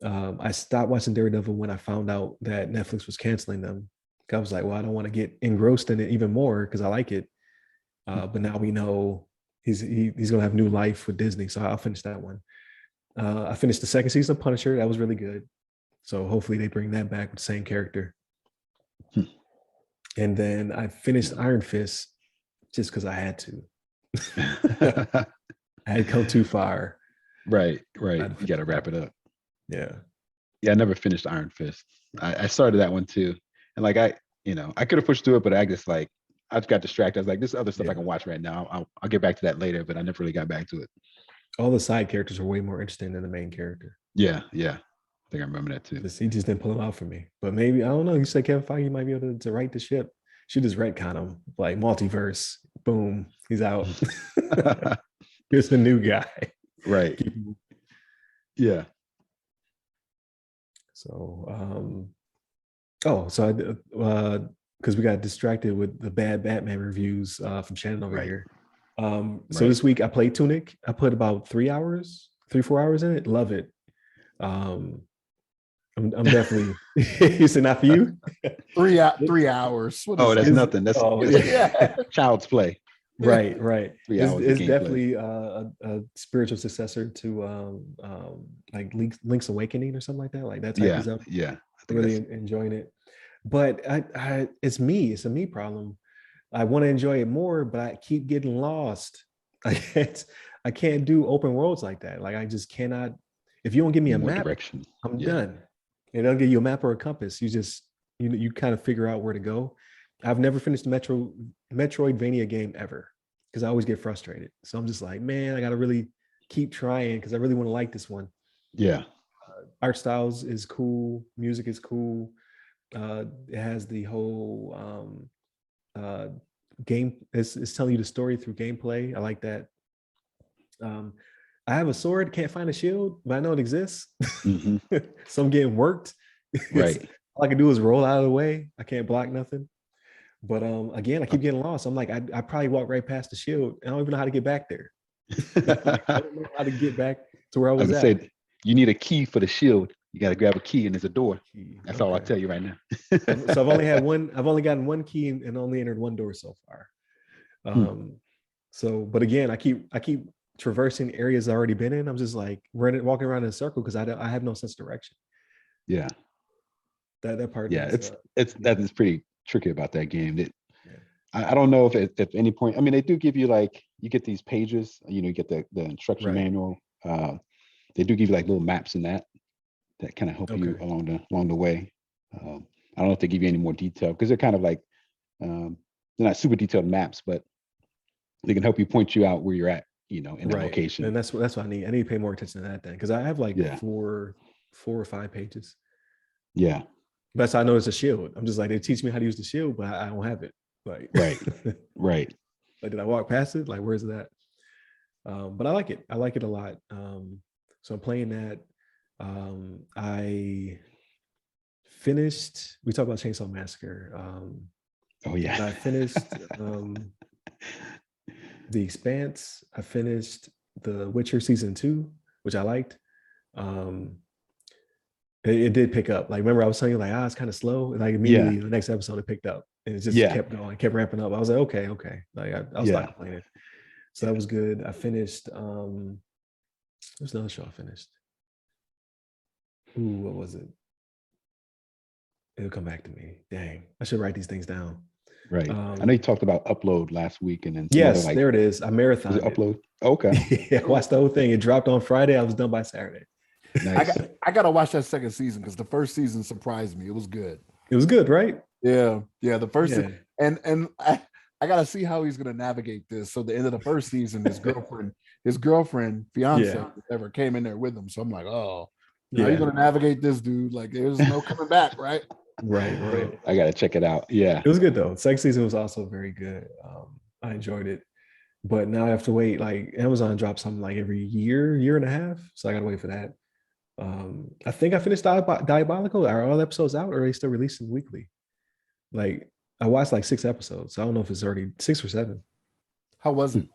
I stopped watching Daredevil when I found out that Netflix was canceling them. I was like, well, I don't want to get engrossed in it even more because I like it. But now we know he's gonna have new life with Disney, so I'll finish that one. I finished the second season of Punisher. That was really good. So hopefully they bring that back with the same character. And then I finished Iron Fist just because I had to. I had come too far. Right. You got to wrap it up. Yeah. I never finished Iron Fist. I started that one too. And like I could have pushed through it, but I just like I got distracted. I was like, this other stuff I can watch right now. I'll get back to that later, but I never really got back to it. All the side characters are way more interesting than the main character. Yeah. I think I remember that too. He just didn't pull it out for me. But maybe, I don't know. You said Kevin Feige might be able to right the ship. Should just retcon him. Like multiverse. Boom. He's out. Here's the new guy. Right. Yeah. So, because we got distracted with the bad Batman reviews from Shannon over here. So this week I played Tunic. I put about 3-4 hours in it. Love it. I'm definitely. You said not for you. 3 hours. That's nothing. That's child's play. Right. 3 hours. It's definitely a spiritual successor to like Link's Awakening or something like that. Like that type of stuff. Yeah. I'm really enjoying it. But it's me. It's a me problem. I want to enjoy it more, but I keep getting lost. I can't do open worlds like that. Like I just cannot. If you don't give me a map, direction. I'm done. They don't give you a map or a compass. You just you kind of figure out where to go. I've never finished a Metroidvania game ever because I always get frustrated. So I'm just like, man, I got to really keep trying because I really want to like this one. Yeah. Art styles is cool. Music is cool. It has the whole game. It's telling you the story through gameplay. I like that. I have a sword, can't find a shield, but I know it exists. Mm-hmm. So I'm getting worked. Right. All I can do is roll out of the way. I can't block nothing. But again, I keep getting lost. I'm like, I probably walk right past the shield. I don't even know how to get back there. I don't know how to get back to where I was at. Said, you need a key for the shield. You got to grab a key and there's a door. That's all I'll tell you right now. So I've only gotten one key and only entered one door so far. So, but again, I keep traversing areas I've already been in. I'm just like walking around in a circle because I have no sense of direction. Yeah. That part. Yeah, that is pretty tricky about that game. I don't know if at any point, I mean, they do give you like, you get these pages, you get the instruction manual. They do give you like little maps in that kind of help you along the way. I don't know if they give you any more detail because they're kind of like, they're not super detailed maps, but they can help you point you out where you're at, in that location. And that's what I need. I need to pay more attention to that then because I have like 4 or 5 pages. Yeah. That's how I know it's a shield. I'm just like, they teach me how to use the shield, but I don't have it. Like right. Like, did I walk past it? Like, where's that? But I like it. I like it a lot. So I'm playing that. I finished. We talked about Chainsaw Massacre. I finished The Expanse. I finished The Witcher season 2, which I liked. It did pick up. Like, remember I was telling you, like, it's kind of slow. Like, immediately the next episode it picked up, and it just kept going, kept ramping up. I was like, okay. Like, I was not complaining. So that was good. I finished. There's another show I finished. Ooh, what was it? It'll come back to me. Dang, I should write these things down. Right. I know you talked about Upload last week, and then yes, there it is. I marathoned it. Upload. Okay. Yeah, watched the whole thing. It dropped on Friday. I was done by Saturday. Nice. I gotta watch that second season because the first season surprised me. It was good. It was good, right? Yeah. The first season, and I gotta see how he's gonna navigate this. So the end of the first season, his girlfriend, fiance, ever came in there with him. So I'm like, oh, how are you gonna navigate this, dude? Like, there's no coming back, right? Right. I gotta check it out. Yeah, it was good though. Second season was also very good. I enjoyed it, but now I have to wait. Like, Amazon drops something like every year and a half, so I gotta wait for that. I think I finished Diabolical. Are all episodes out, or are they still releasing weekly? Like, I watched like 6 episodes, so I don't know if it's already 6 or 7. How was it?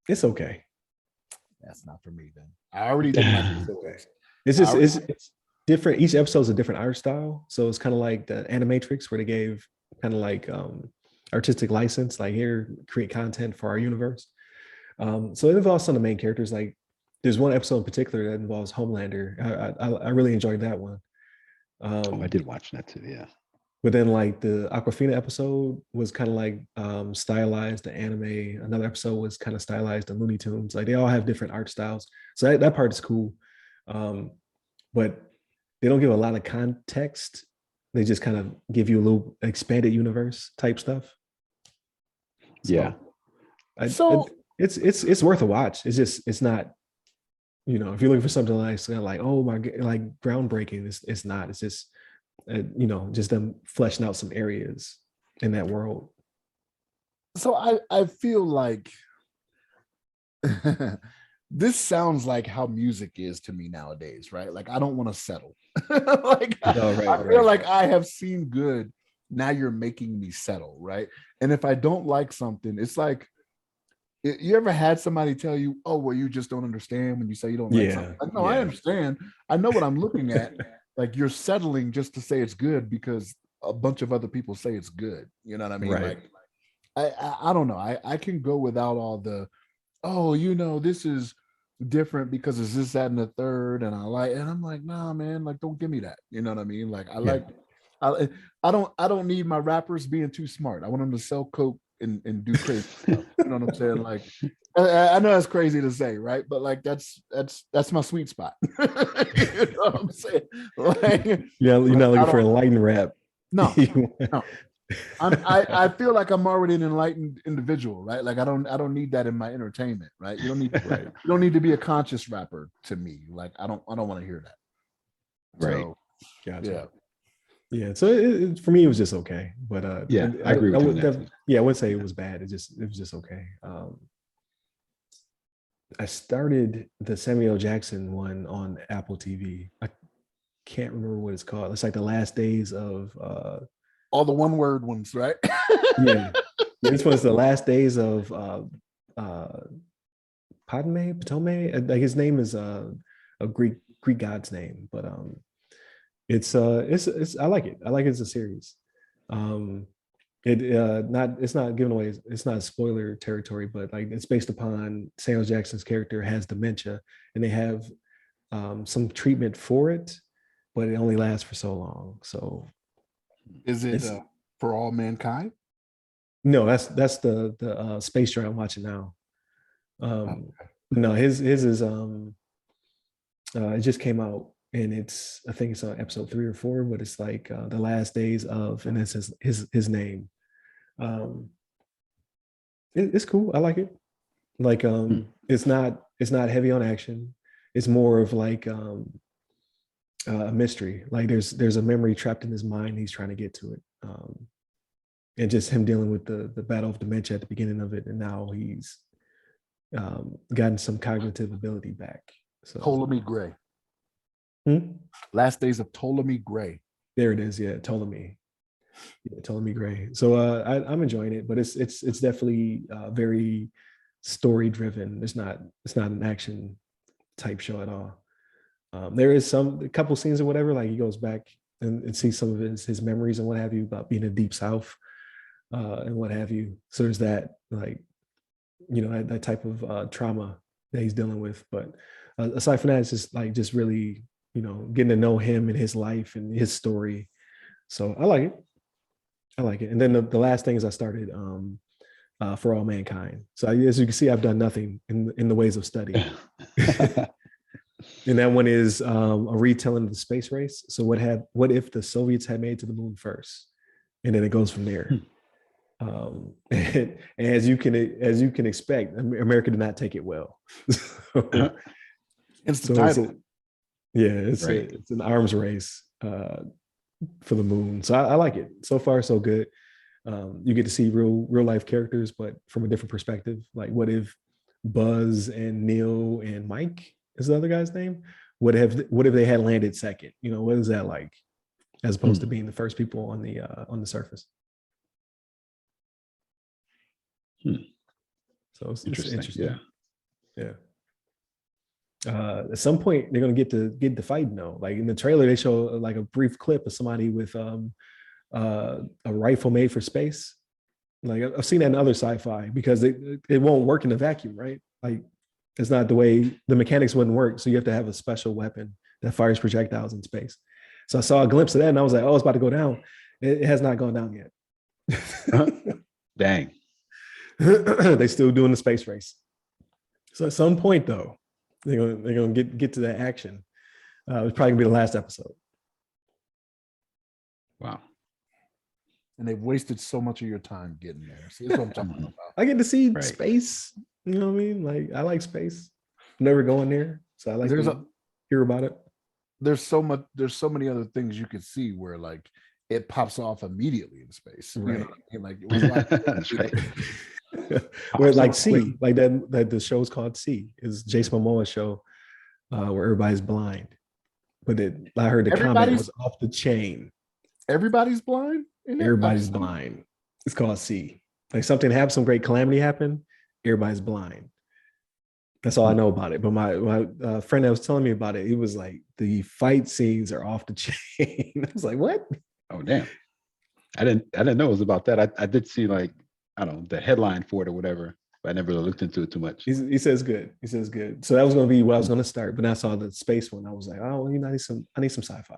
It's okay. That's not for me then. I already didn't like it. It's okay. It's just it's different. Each episode's a different art style, so it's kind of like the Animatrix, where they gave kind of like artistic license, like, here, create content for our universe. So it involves some of the main characters. Like, there's one episode in particular that involves Homelander. I really enjoyed that one. I did watch that too. Yeah. But then, like, the Aquafina episode was kind of like stylized the anime. Another episode was kind of stylized the Looney Tunes. Like, they all have different art styles. So that part is cool. But they don't give a lot of context. They just kind of give you a little expanded universe type stuff. So, it's worth a watch. It's not, if you're looking for something like oh my, like, groundbreaking, it's not. It's just just them fleshing out some areas in that world. So I feel like this sounds like how music is to me nowadays, right? Like, I don't want to settle. Like, I feel like I have seen good. Now you're making me settle, right? And if I don't like something, it's like, you ever had somebody tell you, oh, well, you just don't understand when you say you don't like something? Like, no, I understand. I know what I'm looking at. Like, you're settling just to say it's good because a bunch of other people say it's good. You know what I mean? Right. Like, I don't know. I can go without all the, oh, this is different because it's this, that, and the third, and I'm like, nah, man, like, don't give me that. You know what I mean? Like, I don't need my rappers being too smart. I want them to sell coke and do crazy stuff. You know what I'm saying? Like, I know that's crazy to say, right? But like, that's my sweet spot. You know what I'm saying? Like, you're not looking for enlightened rap. No. I feel like I'm already an enlightened individual, right? Like, I don't need that in my entertainment, right? You don't need you don't need to be a conscious rapper to me. Like, I don't want to hear that. Right. So, gotcha. Yeah. So for me, it was just okay. But I agree with you. I wouldn't say it was bad. It was just okay. I started the Samuel Jackson one on Apple TV. I can't remember what it's called. It's like the last days of all the one-word ones, right? Yeah. This one's the last days of Potome. Like, his name is a Greek god's name, but it's I like it. I like it as a series. It's not giving away. It's not spoiler territory, but like, it's based upon Samuel Jackson's character has dementia, and they have some treatment for it, but it only lasts for so long. So, is it for all mankind? No, that's the space show I'm watching now. No, his is it just came out. And I think it's on episode 3 or 4, but it's like the last days of, and it's his name. It's cool. I like it. Like, it's not heavy on action. It's more of like a mystery. Like, there's a memory trapped in his mind. He's trying to get to it. And just him dealing with the battle of dementia at the beginning of it, and now he's gotten some cognitive ability back. So, Ptolemy Gray. Last Days of Ptolemy Gray. There it is. Yeah, Ptolemy. Yeah, Ptolemy Gray. So I'm enjoying it, but it's definitely very story driven. It's not an action type show at all. There is a couple scenes or whatever, like he goes back and sees some of his memories and what have you about being in the Deep South and what have you. So there's that, like, that type of trauma that he's dealing with. But aside from that, it's just really, getting to know him and his life and his story. So I like it. And then the last thing is I started For All Mankind. So as you can see, I've done nothing in the ways of study. And that one is a retelling of the space race. So what if the Soviets had made it to the moon first, and then it goes from there. And as you can expect, America did not take it well. It's the title. It's an arms race for the moon. So I like it. So far, so good. You get to see real life characters, but from a different perspective. Like, what if Buzz and Neil and Mike is the other guy's name? What if they had landed second? What is that like, as opposed to being the first people on the surface? So it's interesting. Yeah. At some point they're gonna get to fighting though. Like in the trailer, they show like a brief clip of somebody with a rifle made for space. Like I've seen that in other sci-fi, because it won't work in a vacuum, right? Like it's not the way the mechanics wouldn't work. So you have to have a special weapon that fires projectiles in space. So I saw a glimpse of that and I was like, oh, it's about to go down. It has not gone down yet. Dang. They still doing the space race. So at some point though, they're gonna get to that action. It's probably gonna be the last episode. Wow. And they've wasted so much of your time getting there. So that's what I'm talking about. I get to see space. You know what I mean? Like I like space. Never going there, so I like to hear about it. There's so many other things you could see where like it pops off immediately in space. Right. Like it was like That's right. Where like C, like that the show's called C, is Jason Momoa's show where everybody's blind. But I heard the comment was off the chain. Everybody's blind? Everybody's blind. It's called C. Like something happened, some great calamity happened, everybody's blind. That's all I know about it. But my friend that was telling me about it, he was like, the fight scenes are off the chain. I was like, what? Oh damn. I didn't know it was about that. I did see, like, I don't know, the headline for it or whatever, but I never really looked into it too much. He says good. He says good. So that was going to be what I was going to start. But then I saw the space one. I was like, oh, I need some sci-fi.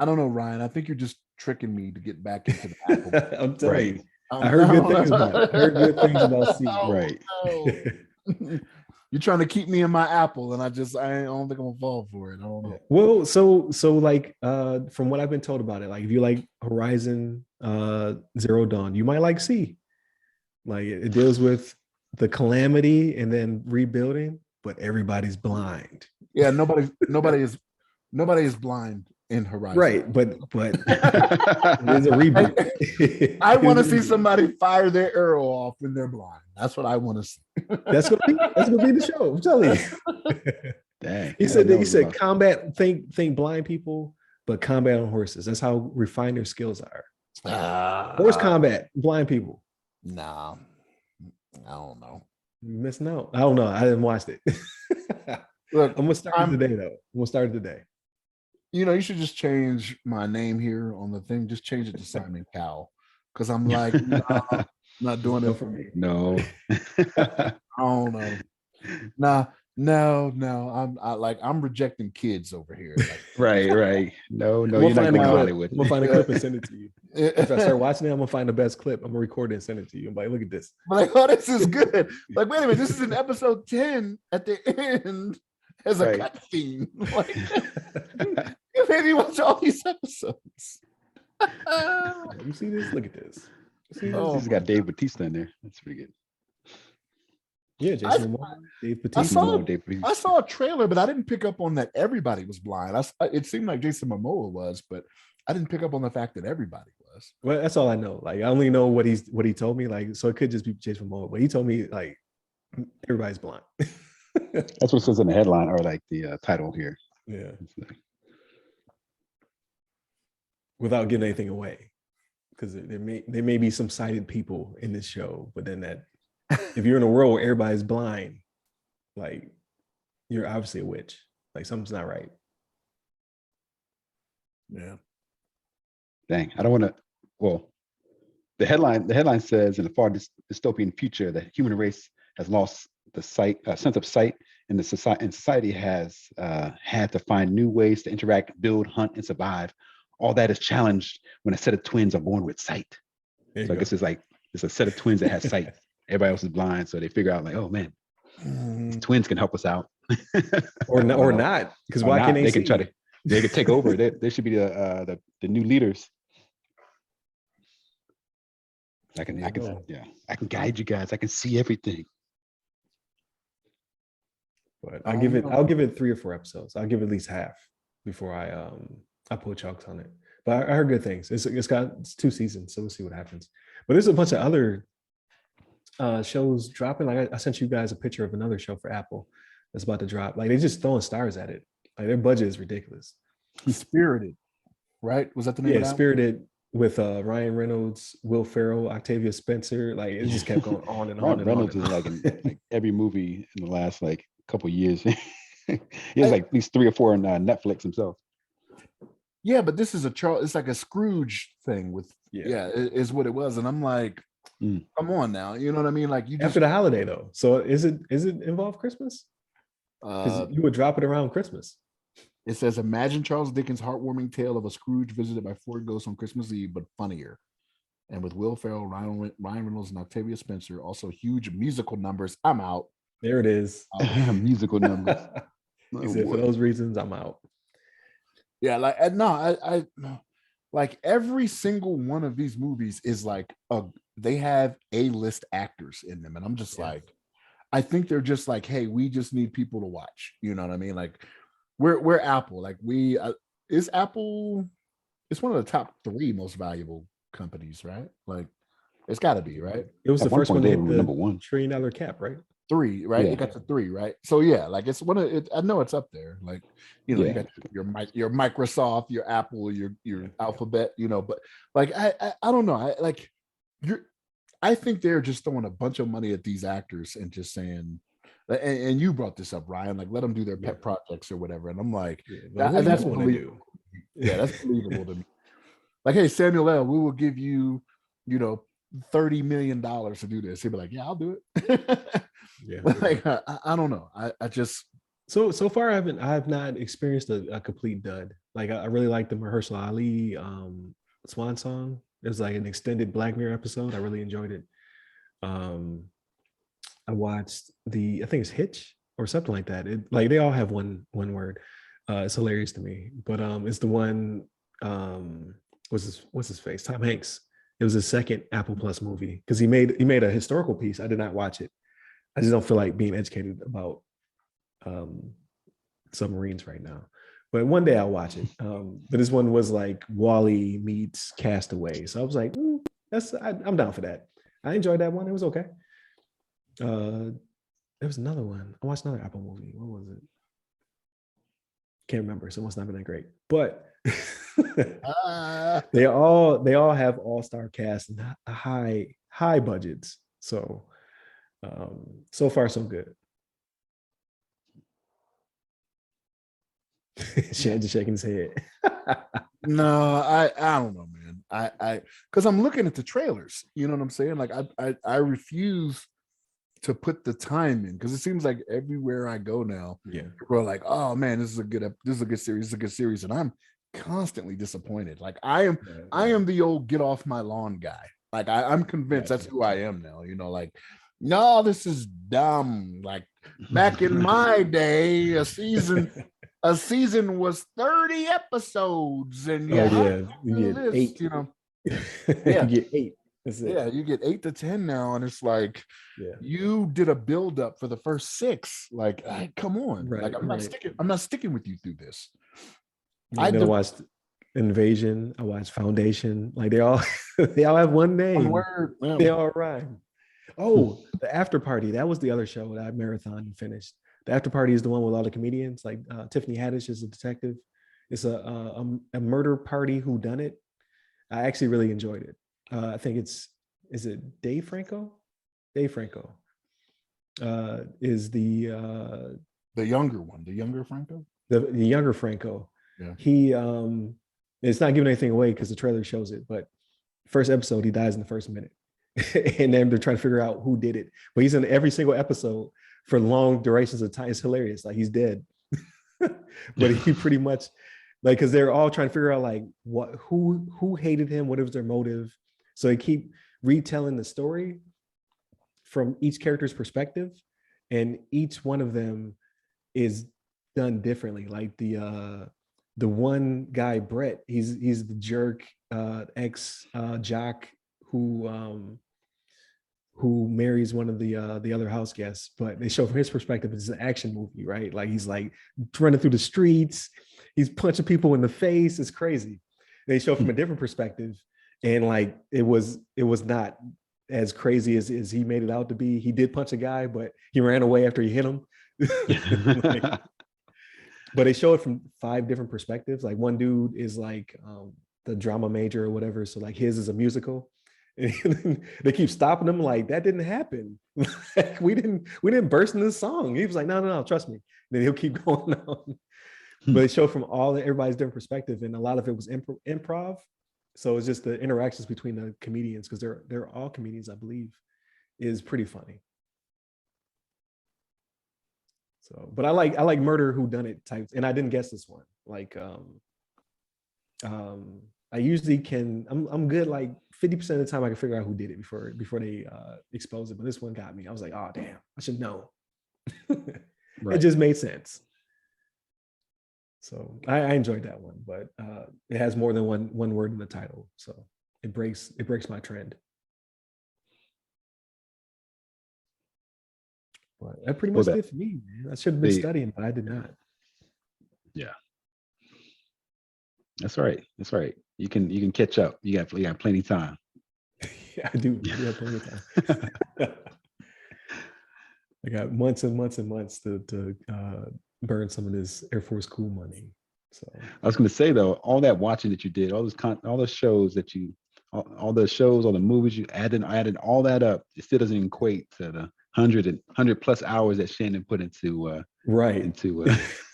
I don't know, Ryan. I think you're just tricking me to get back into the Apple. I'm telling you. I heard good things about it. I heard good things about C. Right. No. You're trying to keep me in my Apple, and I don't think I'm gonna fall for it. I don't know. Well, so like from what I've been told about it, like if you like Horizon Zero Dawn, you might like C. Like it deals with the calamity and then rebuilding, but everybody's blind. Yeah, nobody is blind in Horizon. Right, but there's a reboot. I want to see somebody fire their arrow off when they're blind. That's what I want to see. That's gonna be the show. I'm telling you. Dang. He said combat, think blind people, but combat on horses. That's how refined their skills are. Horse combat, blind people. Nah, I don't know. You're missing out. I don't know. I didn't watch it. Look, I'm gonna start today though. I'm gonna start today. You should just change my name here on the thing. Just change it to Simon Cowell, because I'm like, nah, not doing it for me. No. I don't know. No. I'm rejecting kids over here. Like, right. No, you're not going to Hollywood. I'm gonna find a clip and send it to you. If I start watching it, I'm gonna find the best clip. I'm gonna record it and send it to you. I'm like, look at this. I'm like, oh, this is good. Like, wait a minute, this is in episode 10 at the end. As a cut scene. Like, you made me watch all these episodes. You see this? Look at this. He's got Dave Bautista in there. That's pretty good. Yeah, Jason Momoa, Dave Bautista. I saw a trailer, but I didn't pick up on that everybody was blind. It seemed like Jason Momoa was, but I didn't pick up on the fact that everybody was. Well, that's all I know. Like, I only know what he told me. Like, so it could just be Jason Momoa, but he told me like everybody's blind. That's what it says in the headline, or like the title here. Yeah. Without giving anything away, because there may be some sighted people in this show, but then that if you're in a world where everybody's blind, like you're obviously a witch. Like something's not right. Yeah. Dang, I don't want to. Well, the headline says, in a far dystopian future, the human race has lost the sense of sight, and society has had to find new ways to interact, build, hunt, and survive. All that is challenged when a set of twins are born with sight. So I guess it's a set of twins that has sight. Everybody else is blind, so they figure out like, oh man, these twins can help us out. or not, because why can't they can try to? They can take over. They should be the new leaders. I can guide you guys. I can see everything. But I'll give it 3 or 4 episodes. I'll give it at least half before I pull chalks on it. But I heard good things. It's 2 seasons, so we'll see what happens. But there's a bunch of other shows dropping. Like I sent you guys a picture of another show for Apple that's about to drop. Like they're just throwing stars at it. Like their budget is ridiculous. Spirited, right? Was that the name of that? Spirited with Ryan Reynolds, Will Ferrell, Octavia Spencer. Like it just kept going on and on. Reynolds is like in like every movie in the last like couple years. He has like at least 3 or 4 on Netflix himself. Yeah, but this is it's like a Scrooge thing with is what it was. And I'm like, come on now. You know what I mean? Like you just after the holiday though. So is it involve Christmas? Because you would drop it around Christmas. It says, imagine Charles Dickens' heartwarming tale of a Scrooge visited by 4 ghosts on Christmas Eve, but funnier. And with Will Ferrell, Ryan Reynolds, and Octavia Spencer, also huge musical numbers. I'm out. There it is. Musical numbers. He said, for those reasons, I'm out. Yeah, like I like every single one of these movies is like they have A-list actors in them, and I'm just like, I think they're just like, hey, we just need people to watch. You know what I mean? Like we're Apple. Like is Apple? It's one of the top 3 most valuable companies, right? Like it's got to be, right? It was the first one to hit the number $1 trillion cap, right? 3, right? Yeah. It got to 3, right? So yeah, like it's one of it. I know it's up there. Like you know, you got your Microsoft, your Apple, your Alphabet, you know. But like I don't know. I think they're just throwing a bunch of money at these actors and just saying. And you brought this up, Ryan. Like, let them do their pet projects or whatever. And I'm like, that's believable. Yeah, that's believable to me. Like, hey, Samuel L., we will give you, $30 million to do this. He'd be like, yeah, I'll do it. Yeah. Like, I don't know. I just so far I have not experienced a complete dud. Like I really like the Mahershala Ali Swan Song. It was like an extended Black Mirror episode. I really enjoyed it. I watched I think it's Hitch or something like that. Like they all have one word. It's hilarious to me. But it's the one what's his face? Tom Hanks. It was his second Apple Plus movie because he made a historical piece. I did not watch it. I just don't feel like being educated about submarines right now. But one day I'll watch it. But this one was like Wall-E meets Castaway. So I was like, I'm down for that. I enjoyed that one. It was okay. There was another one. I watched another Apple movie. What was it? Can't remember. So it must not have been that great. But they all have all-star casts and high budgets. So so far so good. Shad just shaking his head. No, I don't know, man. I because I'm looking at the trailers. You know what I'm saying? Like I refuse to put the time in because it seems like everywhere I go now, people are like, "Oh man, this is a good series," and I'm constantly disappointed. Like I am the old get off my lawn guy. Like I'm convinced that's who I am now. Like, no, this is dumb. Like back in my day, a season was 30 episodes, and you get 8. You get 8. Yeah, you get 8 to 10 now, and it's like you did a build up for the first 6. Like, come on, like I'm not sticking with you through this. I watched Invasion. I watched Foundation. Like they all have one name. One word. Yeah. They all rhyme. Oh, the After Party. That was the other show that I marathon and finished. The After Party is the one with all the comedians. Like Tiffany Haddish is a detective. It's a murder party whodunit. I actually really enjoyed it. I think is it Dave Franco? Dave Franco is the The younger one, the younger Franco. The younger Franco. Yeah. He it's not giving anything away because the trailer shows it, but first episode he dies in the first minute. And then they're trying to figure out who did it. But he's in every single episode for long durations of time. It's hilarious. Like he's dead. But he pretty much like because they're all trying to figure out like who hated him, what was their motive. So they keep retelling the story from each character's perspective, and each one of them is done differently. Like the one guy, Brett, he's the jerk ex jock who marries one of the other house guests, but they show from his perspective it's an action movie, right? Like he's like running through the streets, he's punching people in the face, it's crazy. They show from a different perspective, and like it was not as crazy as he made it out to be. He did punch a guy, but he ran away after he hit him. Like, but they show it from 5 different perspectives. Like one dude is like the drama major or whatever, so like his is a musical. And they keep stopping him like that didn't happen. Like, we didn't burst in this song. He was like, no, trust me. And then he'll keep going on. But they show from everybody's different perspective, and a lot of it was improv. So it's just the interactions between the comedians, because they're all comedians, I believe, is pretty funny. So, but I like murder whodunit types, and I didn't guess this one. Like, I usually can. I'm good. Like 50% of the time, I can figure out who did it before they expose it. But this one got me. I was like, oh damn, I should know. Right. It just made sense. So I enjoyed that one, but it has more than one word in the title, so it breaks my trend. But that pretty much did for me, man. I should have been studying, but I did not. Yeah, that's right. That's right. You can catch up. You got plenty of time. Yeah, I do. You have plenty of time. I got months and months and months to burn some of this Air Force cool money. So I was going to say though, all that watching that you did, all the shows that you, all the shows, all the movies you added all that up, it still doesn't equate to the 100 plus hours that Shannon put into Horizon.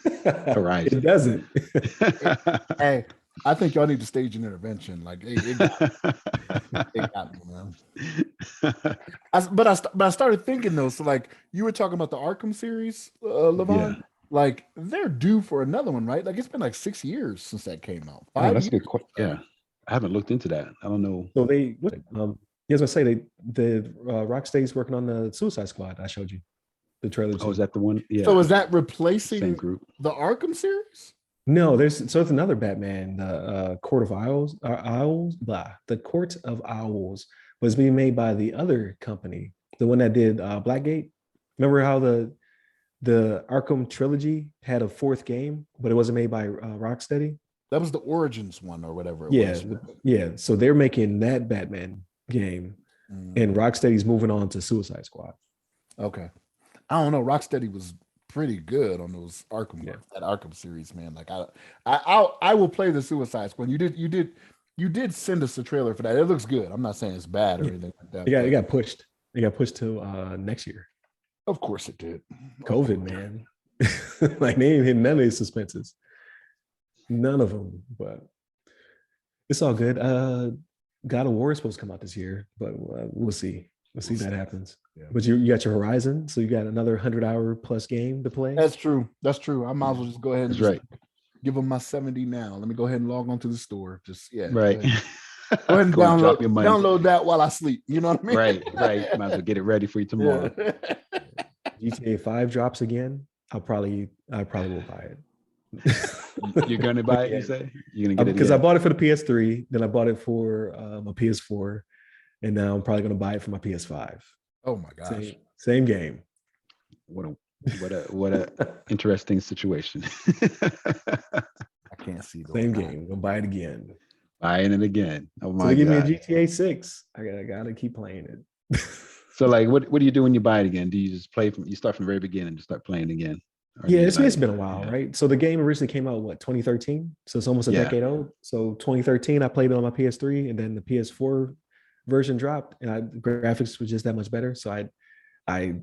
It doesn't. Hey, I think y'all need to stage an intervention. Like it got me, man. But I started thinking though. So like you were talking about the Arkham series, LeVon. Yeah. Like they're due for another one, right? Like it's been like 6 years since that came out. 5 that's years. a good question. Yeah, I haven't looked into that. I don't know. So I was gonna say Rocksteady's working on the Suicide Squad. I showed you the trailer. Oh, is that the one? Yeah. So is that replacing same group, the Arkham series? No, it's another Batman, the Court of Owls. The Court of Owls was being made by the other company, the one that did Blackgate. Remember how the Arkham trilogy had a 4th game, but it wasn't made by Rocksteady? That was the Origins one or whatever it was. Yeah. So they're making that Batman game, and Rocksteady's moving on to Suicide Squad. Okay. I don't know. Rocksteady was pretty good on those that Arkham series, man. Like I will play the Suicide Squad. You did send us a trailer for that. It looks good. I'm not saying it's bad or anything like that. It got pushed. It got pushed to next year. Of course it did. COVID, man. Like they ain't hitting none of these suspenses. None of them, but it's all good. God of War is supposed to come out this year, but we'll see. We'll see if that happens. Yeah. But you got your Horizon, so you got another 100-hour plus game to play. That's true. I might as well just go ahead and give them my 70 now. Let me go ahead and log on to the store. Right. Go ahead and download that while I sleep. You know what I mean? Right. Might as well get it ready for you tomorrow. Yeah. GTA 5 drops again. I probably will buy it. You're gonna buy it, you say? You're gonna get it because I bought it for the PS3, then I bought it for my PS4, and now I'm probably gonna buy it for my PS5. Oh my gosh! Same game. What a interesting situation. I can't see the same game. I'm gonna buy it again. Buying it again. Oh my god! So they give me a GTA 6. I gotta keep playing it. So like, what do you do when you buy it again? Do you just play you start from the very beginning and just start playing again? Yeah, it's been a while, right? So the game originally came out 2013, so it's almost a decade old. So 2013, I played it on my PS3, and then the PS4 version dropped, and graphics was just that much better. So I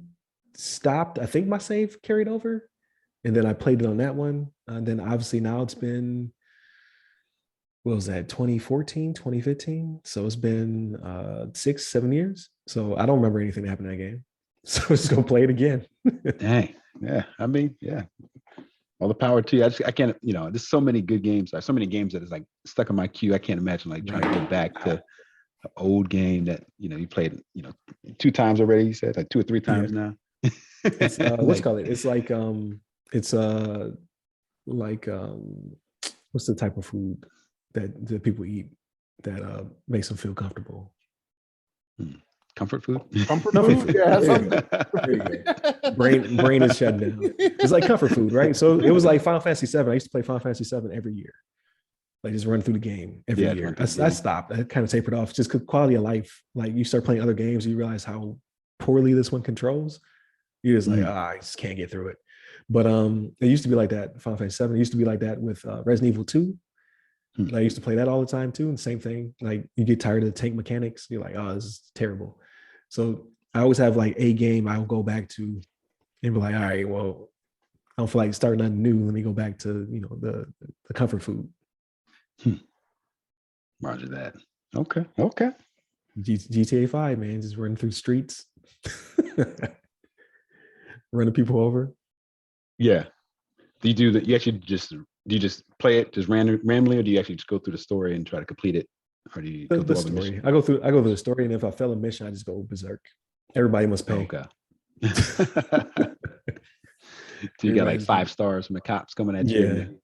stopped. I think my save carried over, and then I played it on that one. And then obviously now it's been, what was that, 2014, 2015? So it's been 6-7 years. So I don't remember anything that happened in that game. So let's go play it again. Dang. Yeah. I mean, yeah. All the power to you. I can't, there's so many good games. There's so many games that is like stuck in my queue. I can't imagine like trying to go back to an old game that, you played, 2 times already. You said like 2 or 3 times now. It's what's called it? It's like it's like what's the type of food that people eat that makes them feel comfortable? Comfort food. Comfort food. Yeah. There you go. Brain is shut down. It's like comfort food, right? So it was like Final Fantasy VII. I used to play Final Fantasy VII every year. Like just run through the game every year. I stopped. I kind of tapered off just because quality of life. Like you start playing other games, you realize how poorly this one controls. You're just like, I just can't get through it. But it used to be like that. Final Fantasy VII. It used to be like that with Resident Evil 2. I used to play that all the time too. And same thing. Like you get tired of the tank mechanics. You're like, oh, this is terrible. So I always have like a game I'll go back to and be like, all right, well, I don't feel like starting nothing new. Let me go back to the comfort food. Roger that. Okay. GTA 5, man, just running through streets, running people over. Yeah. Do you do that? Do you just play it just randomly, or do you actually just go through the story and try to complete it? Or do you go through all the story? I go through the story, and if I fail a mission, I just go berserk. Everybody must pay. Okay. So you got like 5 stars from the cops coming at you.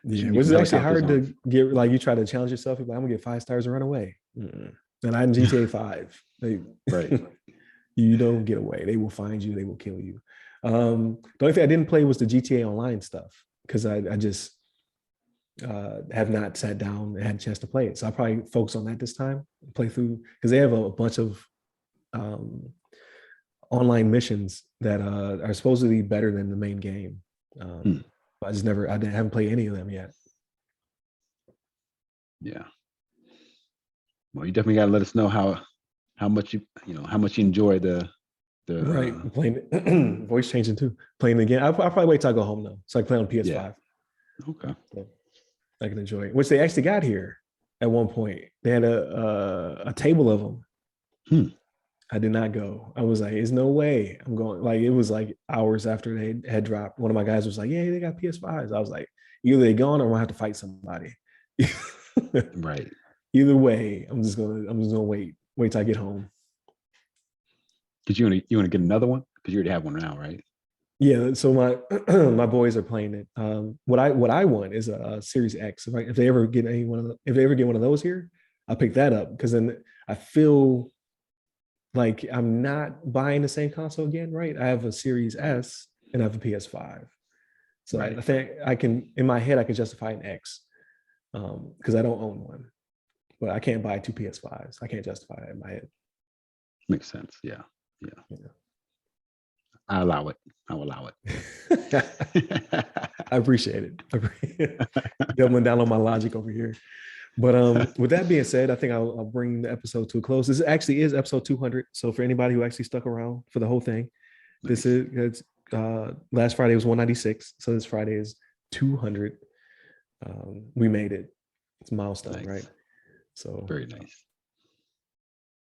Yeah, which is actually hard to get. Like you try to challenge yourself, you're like, I'm gonna get 5 stars and run away. And I in GTA 5, right. You don't get away. They will find you. They will kill you. The only thing I didn't play was the GTA Online stuff because I just have not sat down and had a chance to play it. So I'll probably focus on that this time, play through, because they have a bunch of online missions that are supposedly better than the main game. But I haven't played any of them yet. Yeah. Well, you definitely got to let us know how much you enjoy the right, playing voice changing too. Playing again. I'll probably wait till I go home though, so I can play on PS5. Yeah. Okay. So I can enjoy it. Which they actually got here at one point. They had a table of them. I did not go. I was like, "There's no way I'm going." Like it was like hours after they had dropped. One of my guys was like, "Yeah, they got PS5s." I was like, "Either they gone or I'm gonna have to fight somebody." Right. Either way, I'm just gonna wait till I get home. Cause you want to get another one? Because you already have one now, right? Yeah. So my boys are playing it. What I want is a Series X. If they ever get one of those here, I'll pick that up because then I feel like I'm not buying the same console again, right? I have a Series S and I have a PS5. So right. I think I can, in my head, I can justify an X because I don't own one. But I can't buy 2 PS5s. I can't justify that in my head. Makes sense. Yeah. I allow it. I'll allow it. I appreciate it. Doubling down on my logic over here. But with that being said, I think I'll bring the episode to a close. This actually is episode 200. So for anybody who actually stuck around for the whole thing, nice. Last Friday was 196. So this Friday is 200. We made it. It's a milestone, nice. Right? So very nice.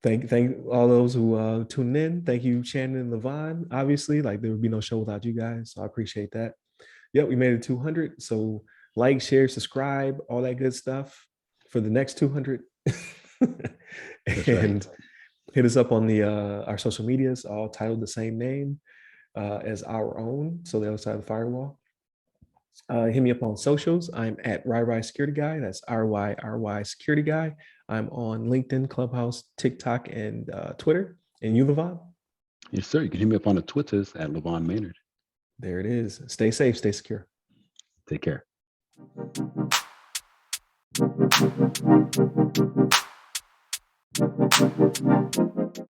Thank all those who tuned in. Thank you, Shannon and LeVon. Obviously, like there would be no show without you guys. So I appreciate that. Yep, we made it 200. So like, share, subscribe, all that good stuff for the next 200. And hit us up on our social medias, all titled the same name as our own. So the other side of the firewall. Hit me up on socials. I'm at RyRy Security Guy. That's RYRY Security Guy. I'm on LinkedIn, Clubhouse, TikTok, and Twitter. And you, LeVon? Yes, sir. You can hit me up on the Twitters at LeVon Maynard. There it is. Stay safe, stay secure. Take care.